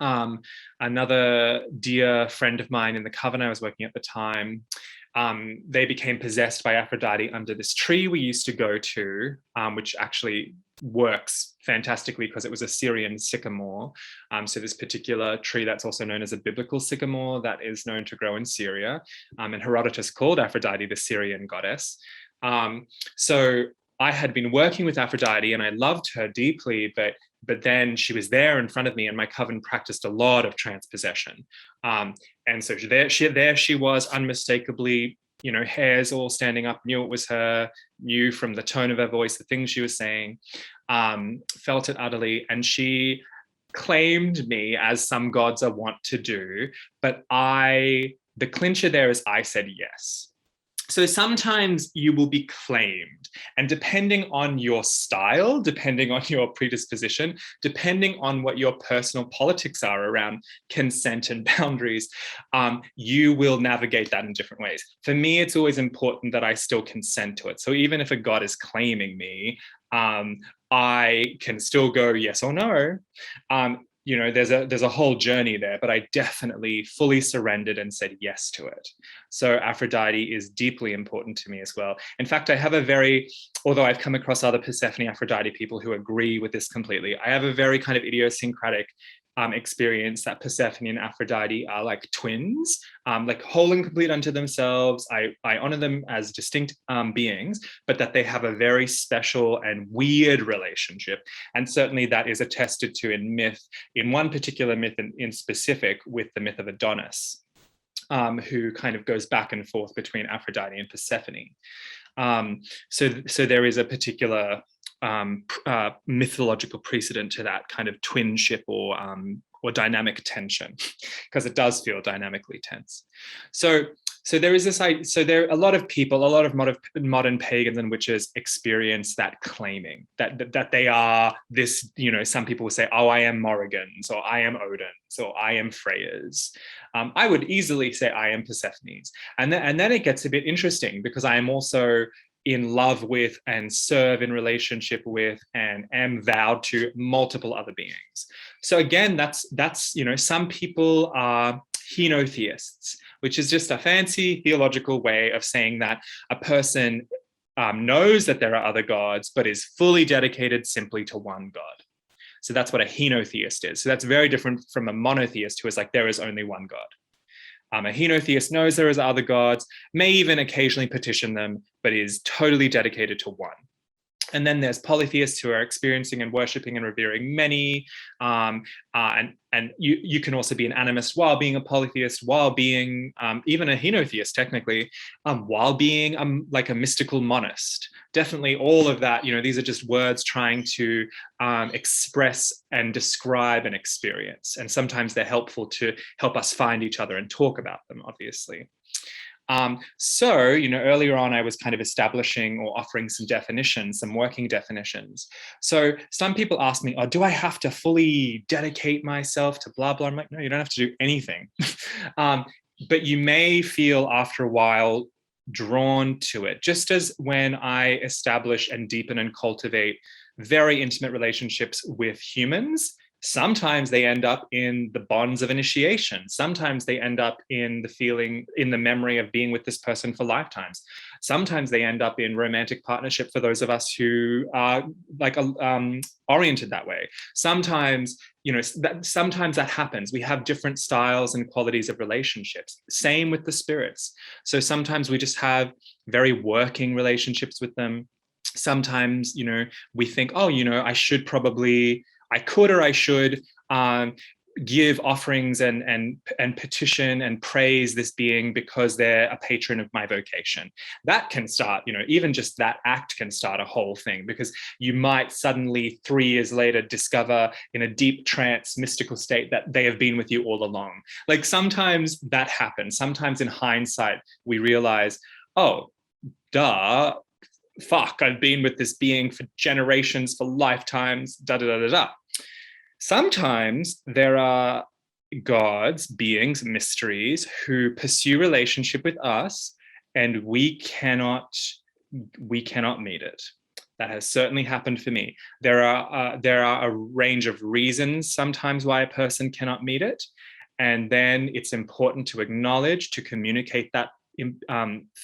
another dear friend of mine in the coven I was working at the time, they became possessed by Aphrodite under this tree we used to go to, which actually works fantastically because it was a Syrian sycamore. So this particular tree that's also known as a biblical sycamore that is known to grow in Syria. And Herodotus called Aphrodite the Syrian goddess. So I had been working with Aphrodite and I loved her deeply, but then she was there in front of me, and my coven practiced a lot of trance possession. And so there she was, unmistakably, hairs all standing up, knew it was her, knew from the tone of her voice, the things she was saying, felt it utterly. And she claimed me, as some gods are wont to do, but the clincher there is I said yes. So sometimes you will be claimed, and depending on your style, depending on your predisposition, depending on what your personal politics are around consent and boundaries, you will navigate that in different ways. For me, it's always important that I still consent to it. So even if a god is claiming me, I can still go yes or no. There's a whole journey there, but I definitely fully surrendered and said yes to it. So Aphrodite is deeply important to me as well. In fact, although I've come across other Persephone Aphrodite people who agree with this completely, I have a very kind of idiosyncratic experience that Persephone and Aphrodite are like twins, like whole and complete unto themselves. I honor them as distinct beings, but that they have a very special and weird relationship. And certainly that is attested to in myth, in one particular myth in specific, with the myth of Adonis, who kind of goes back and forth between Aphrodite and Persephone. So there is a particular mythological precedent to that kind of twinship or dynamic tension, because it does feel dynamically tense. So there is this. So there, a lot of modern pagans and witches experience that claiming that they are this. Some people will say, "Oh, I am Morrigan's," or "I am Odin's," or "I am Freya's." I would easily say I am Persephone's, and then it gets a bit interesting, because I am also in love with and serve in relationship with and am vowed to multiple other beings. So again, that's some people are henotheists, which is just a fancy theological way of saying that a person knows that there are other gods, but is fully dedicated simply to one god. So that's what a henotheist is. So that's very different from a monotheist who is like, there is only one god. A henotheist knows there is other gods, may even occasionally petition them, but is totally dedicated to one. And then there's polytheists who are experiencing and worshipping and revering many. And you can also be an animist while being a polytheist, while being even a henotheist, technically, while being like a mystical monist. Definitely all of that, these are just words trying to express and describe an experience. And sometimes they're helpful to help us find each other and talk about them, obviously. So, earlier on, I was kind of establishing or offering some definitions, some working definitions. So some people ask me, do I have to fully dedicate myself to blah, blah? I'm like, no, you don't have to do anything. But you may feel after a while drawn to it, just as when I establish and deepen and cultivate very intimate relationships with humans. Sometimes they end up in the bonds of initiation. Sometimes they end up in the memory of being with this person for lifetimes. Sometimes they end up in romantic partnership for those of us who are oriented that way. Sometimes, sometimes that happens. We have different styles and qualities of relationships. Same with the spirits. So sometimes we just have very working relationships with them. Sometimes, we think, I could or I should give offerings and petition and praise this being because they're a patron of my vocation. That can start, even just that act can start a whole thing, because you might suddenly 3 years later discover in a deep trance mystical state that they have been with you all along. Like sometimes that happens. Sometimes in hindsight, we realize, oh, duh, fuck, I've been with this being for generations, for lifetimes, da da da da da. Sometimes there are gods, beings, mysteries who pursue relationship with us, and we cannot meet it. That has certainly happened for me. There are a range of reasons sometimes why a person cannot meet it, and then it's important to acknowledge, to communicate that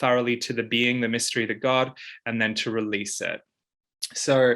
thoroughly to the being, the mystery, the God, and then to release it. So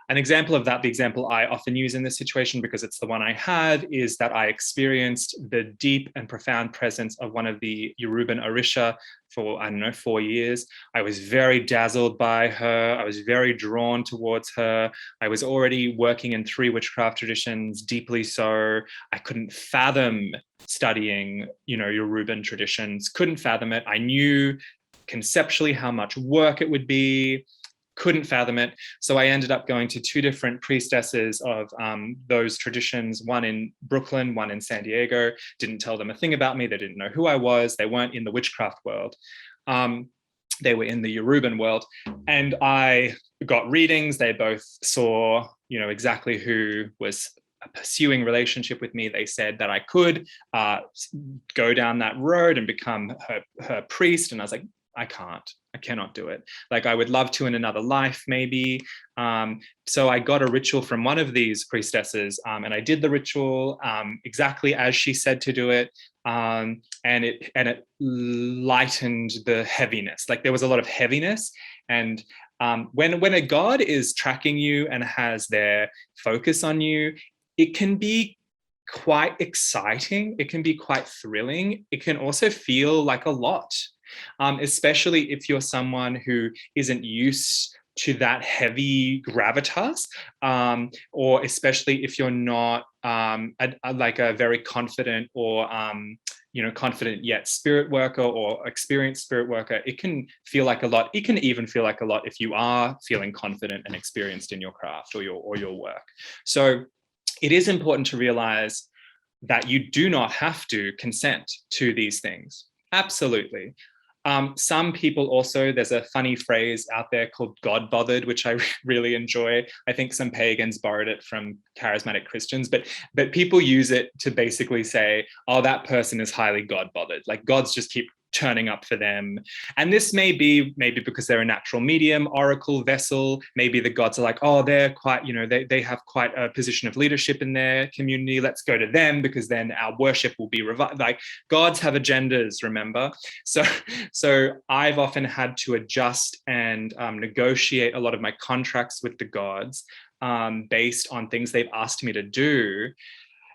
an example of that, the example I often use in this situation, because it's the one I had, is that I experienced the deep and profound presence of one of the Yoruban Orisha for, 4 years. I was very dazzled by her. I was very drawn towards her. I was already working in 3 witchcraft traditions, deeply so. I couldn't fathom studying, Yoruban traditions, couldn't fathom it. I knew conceptually how much work it would be, couldn't fathom it. So I ended up going to 2 different priestesses of those traditions, one in Brooklyn, one in San Diego. Didn't tell them a thing about me. They didn't know who I was. They weren't in the witchcraft world. They were in the Yoruban world. And I got readings. They both saw, exactly who was pursuing relationship with me. They said that I could go down that road and become her priest. And I was like, I cannot do it. Like, I would love to in another life, maybe. So I got a ritual from one of these priestesses, and I did the ritual exactly as she said to do it. And it lightened the heaviness. Like, there was a lot of heaviness. And when a god is tracking you and has their focus on you, it can be quite exciting. It can be quite thrilling. It can also feel like a lot. Especially if you're someone who isn't used to that heavy gravitas, or especially if you're not like a very confident or confident yet spirit worker or experienced spirit worker. It can feel like a lot. It can even feel like a lot if you are feeling confident and experienced in your craft or your work. So it is important to realize that you do not have to consent to these things. Absolutely. Some people also, there's a funny phrase out there called God bothered, which I really enjoy. I think some pagans borrowed it from charismatic Christians, but people use it to basically say, oh, that person is highly God bothered. Like, gods just keep turning up for them. And this may be maybe because they're a natural medium, oracle, vessel. Maybe the gods are like, oh, they're quite, they have quite a position of leadership in their community. Let's go to them because then our worship will be revived. Like, gods have agendas, remember? So I've often had to adjust and negotiate a lot of my contracts with the gods based on things they've asked me to do.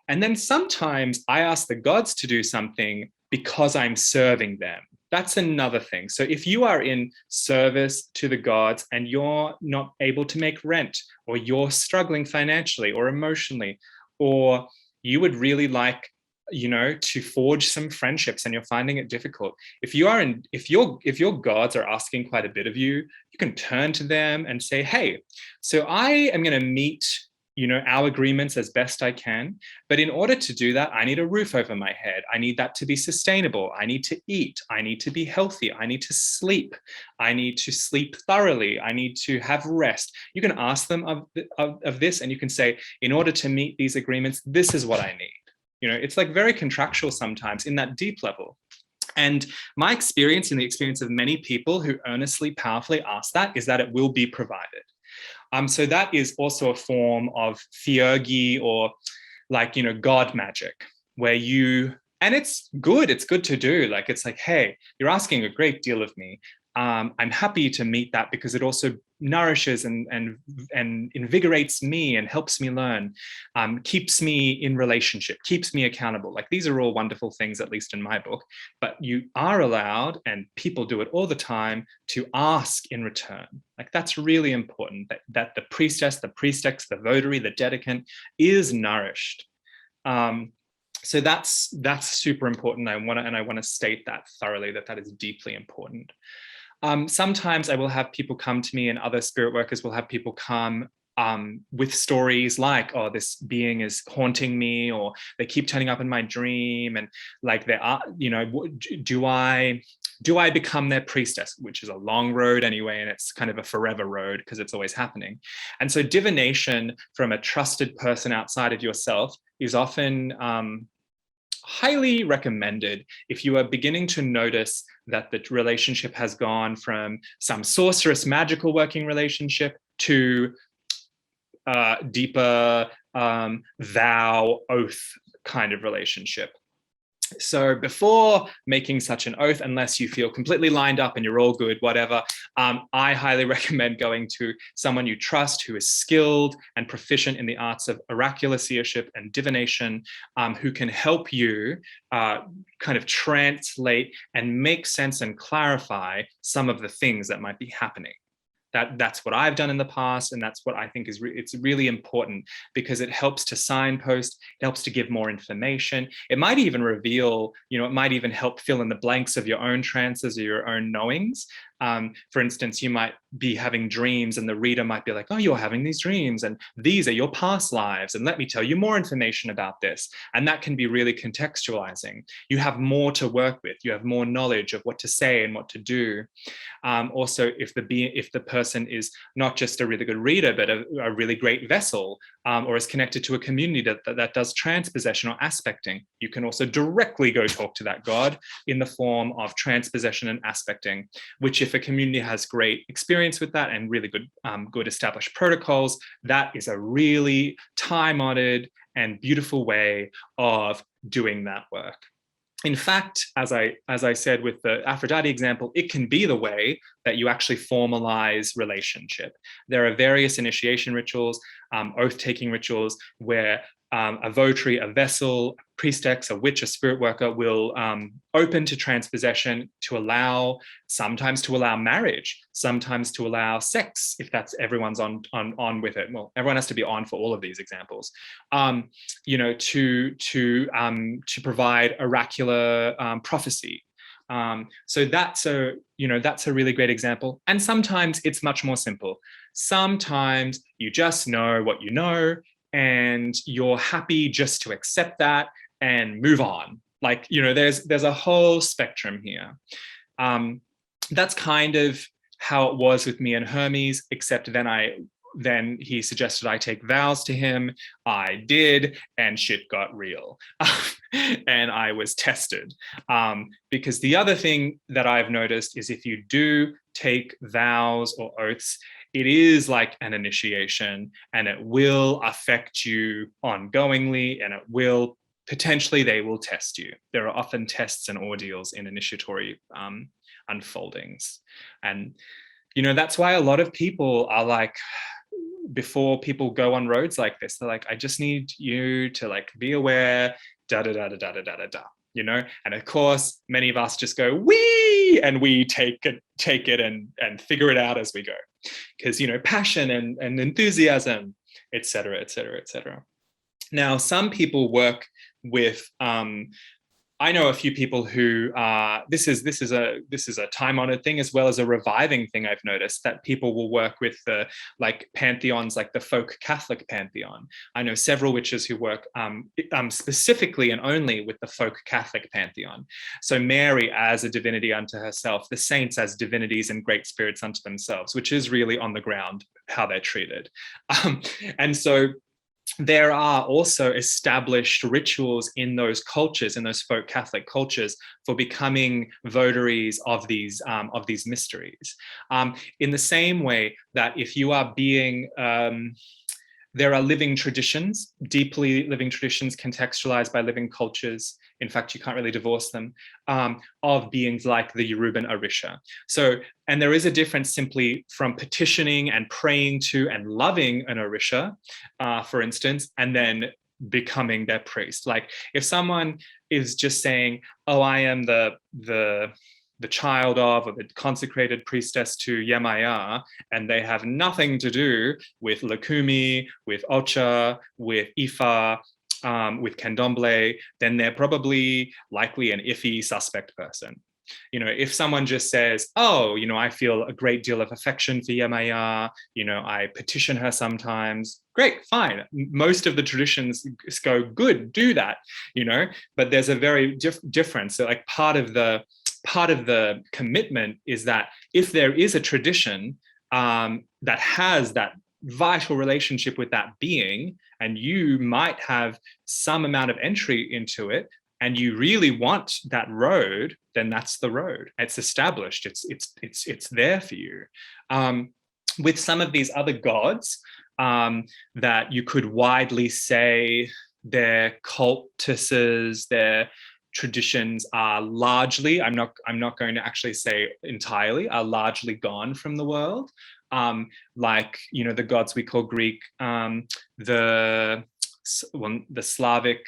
And then sometimes I ask the gods to do something because I'm serving them. That's another thing. So if you are in service to the gods and you're not able to make rent, or you're struggling financially or emotionally, or you would really like, to forge some friendships and you're finding it difficult. If your gods are asking quite a bit of you, you can turn to them and say, hey, so I am going to meet our agreements as best I can. But in order to do that, I need a roof over my head. I need that to be sustainable. I need to eat. I need to be healthy. I need to sleep. I need to sleep thoroughly. I need to have rest. You can ask them of this, and you can say, in order to meet these agreements, this is what I need. It's like very contractual sometimes in that deep level. And my experience, and the experience of many people who earnestly, powerfully ask that, is that it will be provided. So that is also a form of theurgy, or like, God magic, where and it's good to do. Like, it's like, hey, you're asking a great deal of me. I'm happy to meet that because it also nourishes and invigorates me and helps me learn, keeps me in relationship, keeps me accountable. Like, these are all wonderful things, at least in my book. But you are allowed, and people do it all the time, to ask in return. Like, that's really important, that the priestess, the priestex, the votary, the dedicant is nourished. So that's super important. I want to state that thoroughly, that is deeply important. Sometimes I will have people come to me, and other spirit workers will have people come with stories like, oh, this being is haunting me, or they keep turning up in my dream, and like, there are, do I Do I become their priestess, which is a long road anyway, and it's kind of a forever road because it's always happening. And so divination from a trusted person outside of yourself is often highly recommended if you are beginning to notice that the relationship has gone from some sorcerous magical working relationship to deeper vow oath kind of relationship. So before making such an oath, unless you feel completely lined up and you're all good, whatever, I highly recommend going to someone you trust who is skilled and proficient in the arts of oracular seership and divination, who can help you kind of translate and make sense and clarify some of the things that might be happening. That's what I've done in the past, and that's what I think is it's really important, because it helps to signpost, it helps to give more information. It might even reveal, it might even help fill in the blanks of your own trances or your own knowings. For instance, you might be having dreams and the reader might be like, oh, you're having these dreams and these are your past lives, and let me tell you more information about this. And that can be really contextualizing. You have more to work with. You have more knowledge of what to say and what to do. Also, if the person is not just a really good reader, but a really great vessel, or is connected to a community that does transpossession or aspecting, you can also directly go talk to that god in the form of transpossession and aspecting, which, if a community has great experience with that and really good established protocols, that is a really time-honored and beautiful way of doing that work. In fact, as I said with the Aphrodite example, it can be the way that you actually formalize relationship. There are various initiation rituals, oath-taking rituals, where a votary, a vessel, a priestess, a witch, a spirit worker will open to transpossession sometimes to allow marriage, sometimes to allow sex, if that's everyone's on with it. Well, everyone has to be on for all of these examples. To provide oracular prophecy. So that's a really great example. And sometimes it's much more simple. Sometimes you just know what you know, and you're happy just to accept that and move on. There's a whole spectrum here. That's kind of how it was with me and Hermes, except then he suggested I take vows to him. I did, and shit got real. And I was tested. Because the other thing that I've noticed is if you do take vows or oaths, it is like an initiation, and it will affect you ongoingly, and they will test you. There are often tests and ordeals in initiatory unfoldings. And, that's why a lot of people are like, before people go on roads like this, they're like, I just need you to be aware, da da da da da da da da. And of course, many of us just go, wee, and we take it and figure it out as we go. Because, passion and enthusiasm, et cetera, et cetera, et cetera. Now, some people work with, I know a few people who this is a time-honored thing, as well as a reviving thing. I've noticed that people will work with the pantheons, like the folk Catholic pantheon. I know several witches who work specifically and only with the folk Catholic pantheon. So Mary as a divinity unto herself, the saints as divinities and great spirits unto themselves, which is really on the ground how they're treated. And so there are also established rituals in those cultures, in those folk Catholic cultures, for becoming votaries of these mysteries. In the same way that if you are being there are living traditions, deeply living traditions contextualized by living cultures. In fact, you can't really divorce them, of beings like the Yoruban Orisha. And there is a difference simply from petitioning and praying to and loving an Orisha, for instance, and then becoming their priest. Like if someone is just saying, oh, I am the child of, or the consecrated priestess to Yemaya, and they have nothing to do with Lakumi, with Ocha, with Ifa, with Candomblé, then they're probably likely an iffy suspect person. If someone just says, oh, I feel a great deal of affection for Yemaya, I petition her sometimes, great, fine. Most of the traditions go, good, do that, but there's a very difference. So part part of the commitment is that if there is a tradition that has that vital relationship with that being, and you might have some amount of entry into it, and you really want that road, then that's the road. It's established. It's there for you. With some of these other gods that you could widely say their cultuses, their traditions are largely, I'm not going to actually say entirely, are largely gone from the world. Like, the gods we call Greek, the Slavic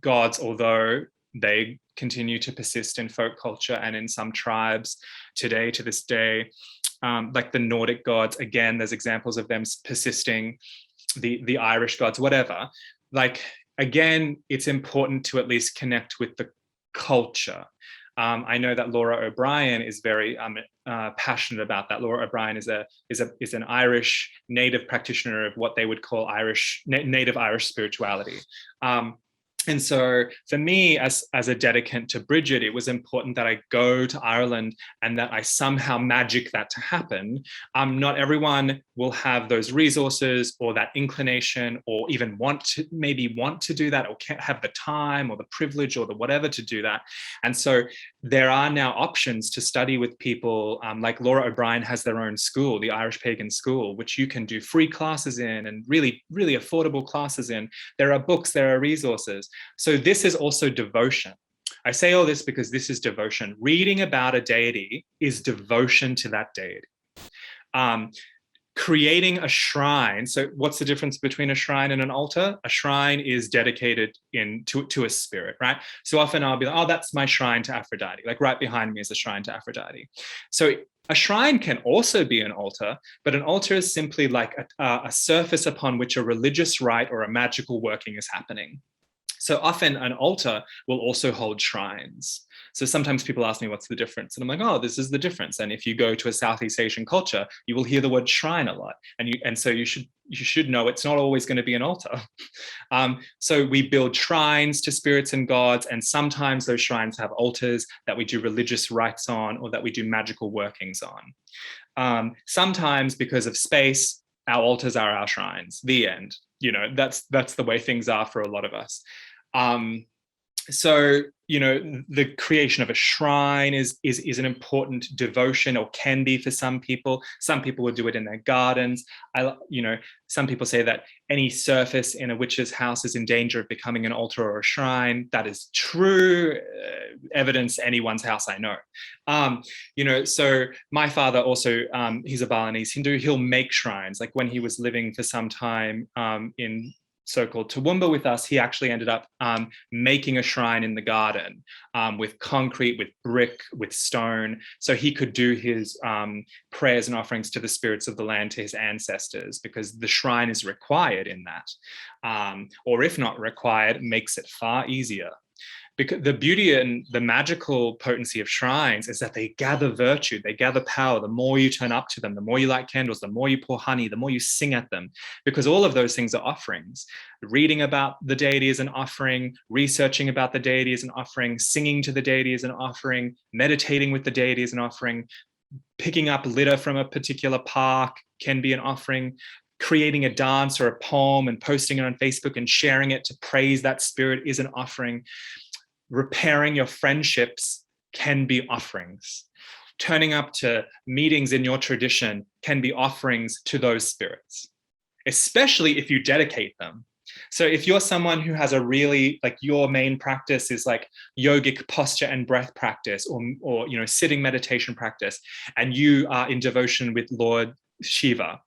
gods, although they continue to persist in folk culture and in some tribes today, to this day. Like the Nordic gods, again, there's examples of them persisting, the Irish gods, whatever. Like, again, it's important to at least connect with the culture. I know that Laura O'Brien is very passionate about that. Laura O'Brien is an Irish native practitioner of what they would call native Irish spirituality. And so for me, as a dedicant to Bridget, it was important that I go to Ireland and that I somehow magic that to happen. Not everyone will have those resources or that inclination, or even want to do that, or can't have the time or the privilege or the whatever to do that. And so there are now options to study with people, like Laura O'Brien has their own school, the Irish Pagan School, which you can do free classes in, and really, really affordable classes in. There are books, there are resources. So this is also devotion. I say all this because this is devotion. Reading about a deity is devotion to that deity. Creating a shrine. So what's the difference between a shrine and an altar? A shrine is dedicated to a spirit, right? So often I'll be like, oh, that's my shrine to Aphrodite. Like right behind me is a shrine to Aphrodite. So a shrine can also be an altar, but an altar is simply like a surface upon which a religious rite or a magical working is happening. So often an altar will also hold shrines. So sometimes people ask me, what's the difference? And I'm like, oh, this is the difference. And if you go to a Southeast Asian culture, you will hear the word shrine a lot. And so you should know it's not always going to be an altar. So we build shrines to spirits and gods, and sometimes those shrines have altars that we do religious rites on, or that we do magical workings on. Sometimes because of space, our altars are our shrines. The end. That's the way things are for a lot of us. So, the creation of a shrine is an important devotion, or can be for some people. Some people will do it in their gardens. Some people say that any surface in a witch's house is in danger of becoming an altar or a shrine. That is true. Evidence anyone's house I know. So my father also, he's a Balinese Hindu. He'll make shrines. Like when he was living for some time in so-called Toowoomba with us, he actually ended up making a shrine in the garden with concrete, with brick, with stone, so he could do his prayers and offerings to the spirits of the land, to his ancestors, because the shrine is required in that. Or if not required, makes it far easier. Because the beauty and the magical potency of shrines is that they gather virtue, they gather power. The more you turn up to them, the more you light candles, the more you pour honey, the more you sing at them, because all of those things are offerings. Reading about the deity is an offering, researching about the deity is an offering, singing to the deity is an offering, meditating with the deity is an offering, picking up litter from a particular park can be an offering, creating a dance or a poem and posting it on Facebook and sharing it to praise that spirit is an offering. Repairing your friendships can be offerings. Turning up to meetings in your tradition can be offerings to those spirits, especially if you dedicate them. So if you're someone who has a really, like, your main practice is like yogic posture and breath practice, or sitting meditation practice, and you are in devotion with Lord Shiva,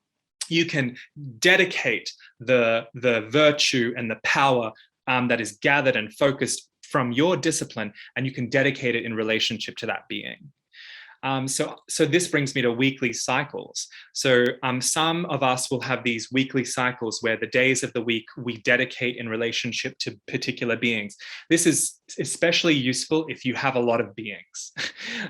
you can dedicate the virtue and the power that is gathered and focused from your discipline, and you can dedicate it in relationship to that being. So this brings me to weekly cycles. So some of us will have these weekly cycles where the days of the week we dedicate in relationship to particular beings. This is especially useful if you have a lot of beings.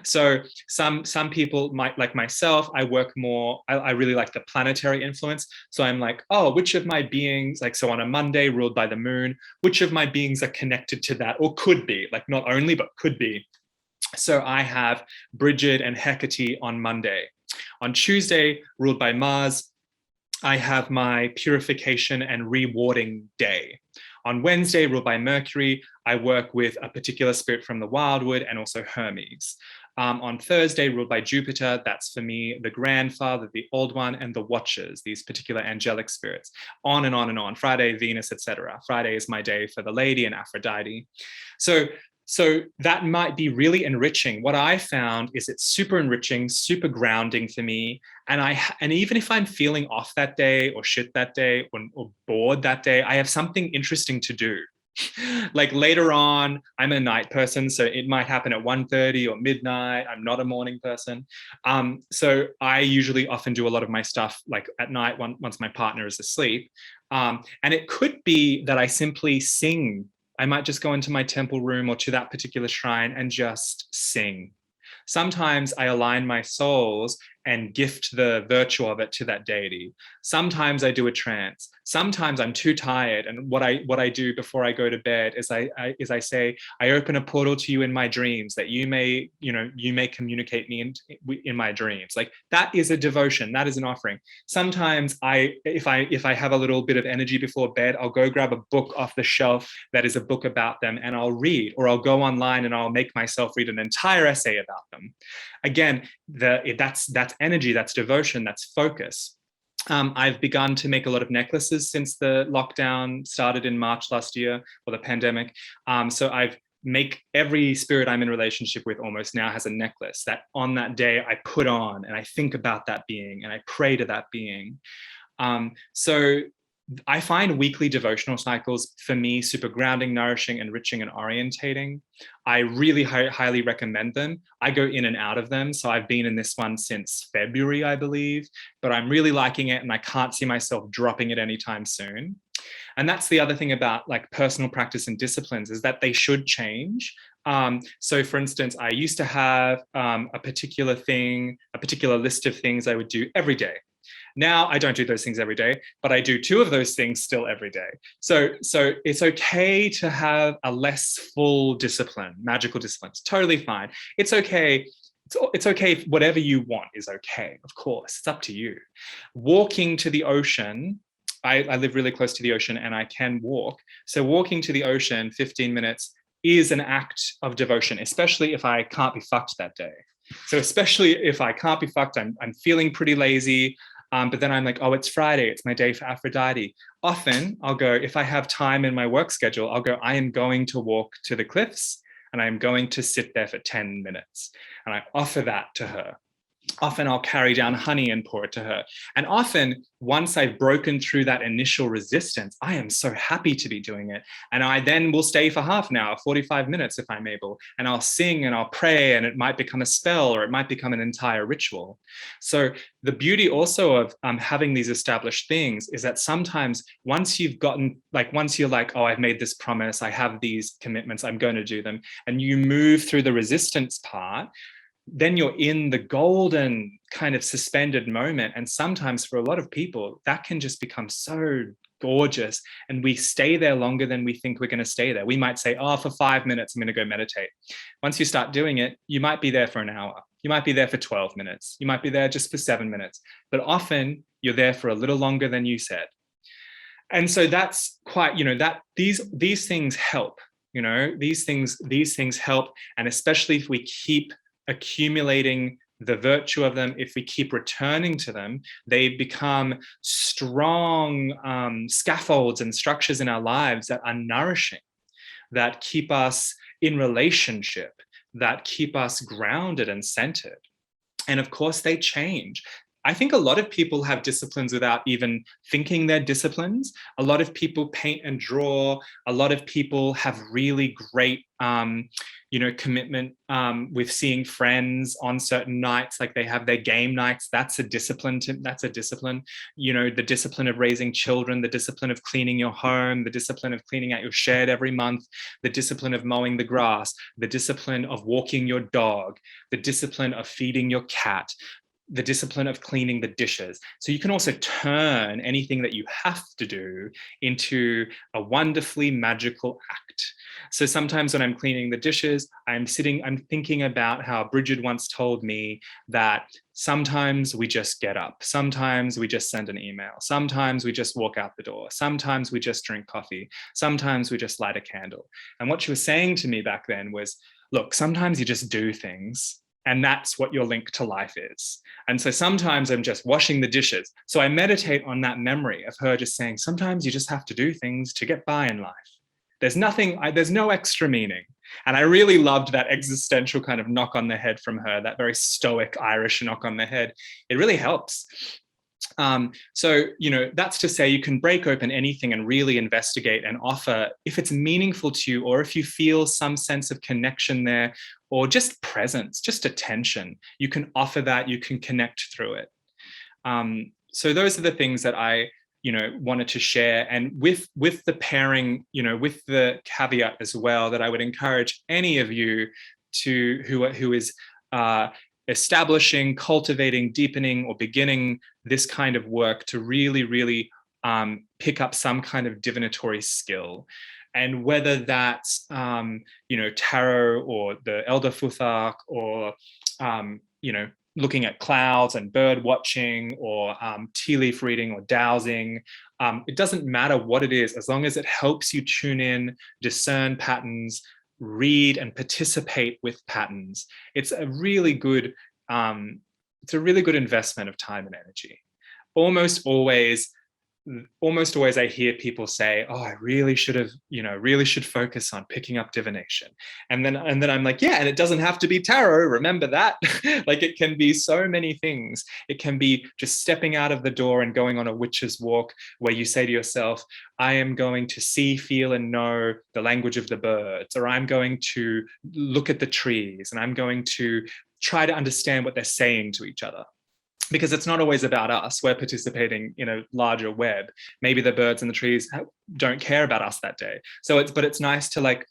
So some people might, like myself, I work more, I really like the planetary influence. So I'm like, oh, which of my beings, like, so on a Monday ruled by the moon, which of my beings are connected to that, or could be, like not only, but could be. So I have Bridget and Hecate on Monday. On Tuesday, ruled by Mars, I have my purification and rewarding day. On Wednesday, ruled by Mercury, I work with a particular spirit from the wildwood and also Hermes. On Thursday, ruled by Jupiter, that's for me the grandfather, the old one, and the watchers, these particular angelic spirits. On and on and on. Friday, Venus, etc. Friday is my day for the lady and Aphrodite. So that might be really enriching. What I found is it's super enriching, super grounding for me. And even if I'm feeling off that day or shit that day or bored that day, I have something interesting to do. Like later on, I'm a night person, so it might happen at 1:30 or midnight. I'm not a morning person. So I usually often do a lot of my stuff like at night once my partner is asleep. And it could be that I simply sing. I might just go into my temple room or to that particular shrine and just sing. Sometimes I align my souls and gift the virtue of it to that deity. Sometimes I do a trance. Sometimes I'm too tired, and what I do before I go to bed is I say I open a portal to you in my dreams that you may communicate me in my dreams. Like that is a devotion. That is an offering. Sometimes if I have a little bit of energy before bed, I'll go grab a book off the shelf that is a book about them and I'll read, or I'll go online and I'll make myself read an entire essay about them. Again, that's energy, that's devotion, that's focus. I've begun to make a lot of necklaces since the lockdown started in March last year, or the pandemic. So I've make every spirit I'm in relationship with almost now has a necklace that on that day I put on and I think about that being and I pray to that being. So I find weekly devotional cycles for me super grounding, nourishing, enriching, and orientating. I really highly recommend them. I go in and out of them. So I've been in this one since February, I believe, but I'm really liking it and I can't see myself dropping it anytime soon. And that's the other thing about like personal practice and disciplines is that they should change. So for instance, I used to have a particular list of things I would do every day. Now I don't do those things every day, but I do two of those things still every day. So it's okay to have a less full discipline, magical discipline. It's totally fine. It's okay. It's okay. Whatever you want is okay. Of course, it's up to you. Walking to the ocean. I live really close to the ocean and I can walk. So walking to the ocean 15 minutes is an act of devotion, especially if I can't be fucked that day. So especially if I can't be fucked, I'm feeling pretty lazy. But then I'm like, oh, it's Friday. It's my day for Aphrodite. Often I'll go, if I have time in my work schedule, I'll go, I am going to walk to the cliffs and I'm going to sit there for 10 minutes. And I offer that to her. Often I'll carry down honey and pour it to her. And often, once I've broken through that initial resistance, I am so happy to be doing it. And I then will stay for half an hour, 45 minutes if I'm able, and I'll sing and I'll pray, and it might become a spell or it might become an entire ritual. So the beauty also of having these established things is that sometimes once you're like, oh, I've made this promise, I have these commitments, I'm going to do them, and you move through the resistance part, then you're in the golden kind of suspended moment. And sometimes for a lot of people, that can just become so gorgeous. And we stay there longer than we think we're going to stay there. We might say, oh, for 5 minutes, I'm going to go meditate. Once you start doing it, you might be there for an hour. You might be there for 12 minutes. You might be there just for 7 minutes. But often you're there for a little longer than you said. And so that's quite, that these things help, these things help. And especially if we keep accumulating the virtue of them, if we keep returning to them, they become strong scaffolds and structures in our lives that are nourishing, that keep us in relationship, that keep us grounded and centered. And of course, they change. I think a lot of people have disciplines without even thinking they're disciplines. A lot of people paint and draw. A lot of people have really great, commitment with seeing friends on certain nights, like they have their game nights. That's a discipline. That's a discipline. The discipline of raising children, the discipline of cleaning your home, the discipline of cleaning out your shed every month, the discipline of mowing the grass, the discipline of walking your dog, the discipline of feeding your cat, the discipline of cleaning the dishes. So you can also turn anything that you have to do into a wonderfully magical act. So sometimes when I'm cleaning the dishes, I'm thinking about how Bridget once told me that sometimes we just get up, sometimes we just send an email, sometimes we just walk out the door, sometimes we just drink coffee, sometimes we just light a candle. And what she was saying to me back then was, look, sometimes you just do things, and that's what your link to life is. And so sometimes I'm just washing the dishes. So I meditate on that memory of her just saying, sometimes you just have to do things to get by in life. There's no extra meaning. And I really loved that existential kind of knock on the head from her, that very stoic Irish knock on the head. It really helps. So, that's to say you can break open anything and really investigate and offer, if it's meaningful to you, or if you feel some sense of connection there, or just presence, just attention, you can offer that, you can connect through it. So those are the things that I wanted to share, and with the pairing, with the caveat as well, that I would encourage any of you who is establishing, cultivating, deepening, or beginning this kind of work to really, really pick up some kind of divinatory skill. And whether that's tarot, or the Elder Futhak, or looking at clouds and bird watching, or tea leaf reading, or dowsing. It doesn't matter what it is, as long as it helps you tune in, discern patterns, read and participate with patterns. It's a really good investment of time and energy. Almost always I hear people say, oh, I really should focus on picking up divination. And then I'm like, yeah, and it doesn't have to be tarot, remember that. Like, it can be so many things. It can be just stepping out of the door and going on a witch's walk, where you say to yourself, I am going to see, feel, and know the language of the birds, or I'm going to look at the trees, and I'm going to try to understand what they're saying to each other. Because it's not always about us. We're participating in a larger web. Maybe the birds and the trees don't care about us that day. But it's nice to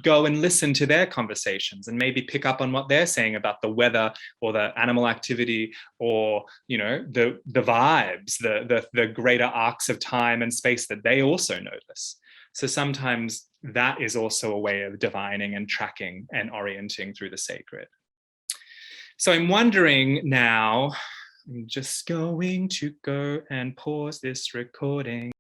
go and listen to their conversations, and maybe pick up on what they're saying about the weather, or the animal activity, or the vibes, the greater arcs of time and space that they also notice. So sometimes that is also a way of divining and tracking and orienting through the sacred. So I'm wondering now, I'm just going to go and pause this recording.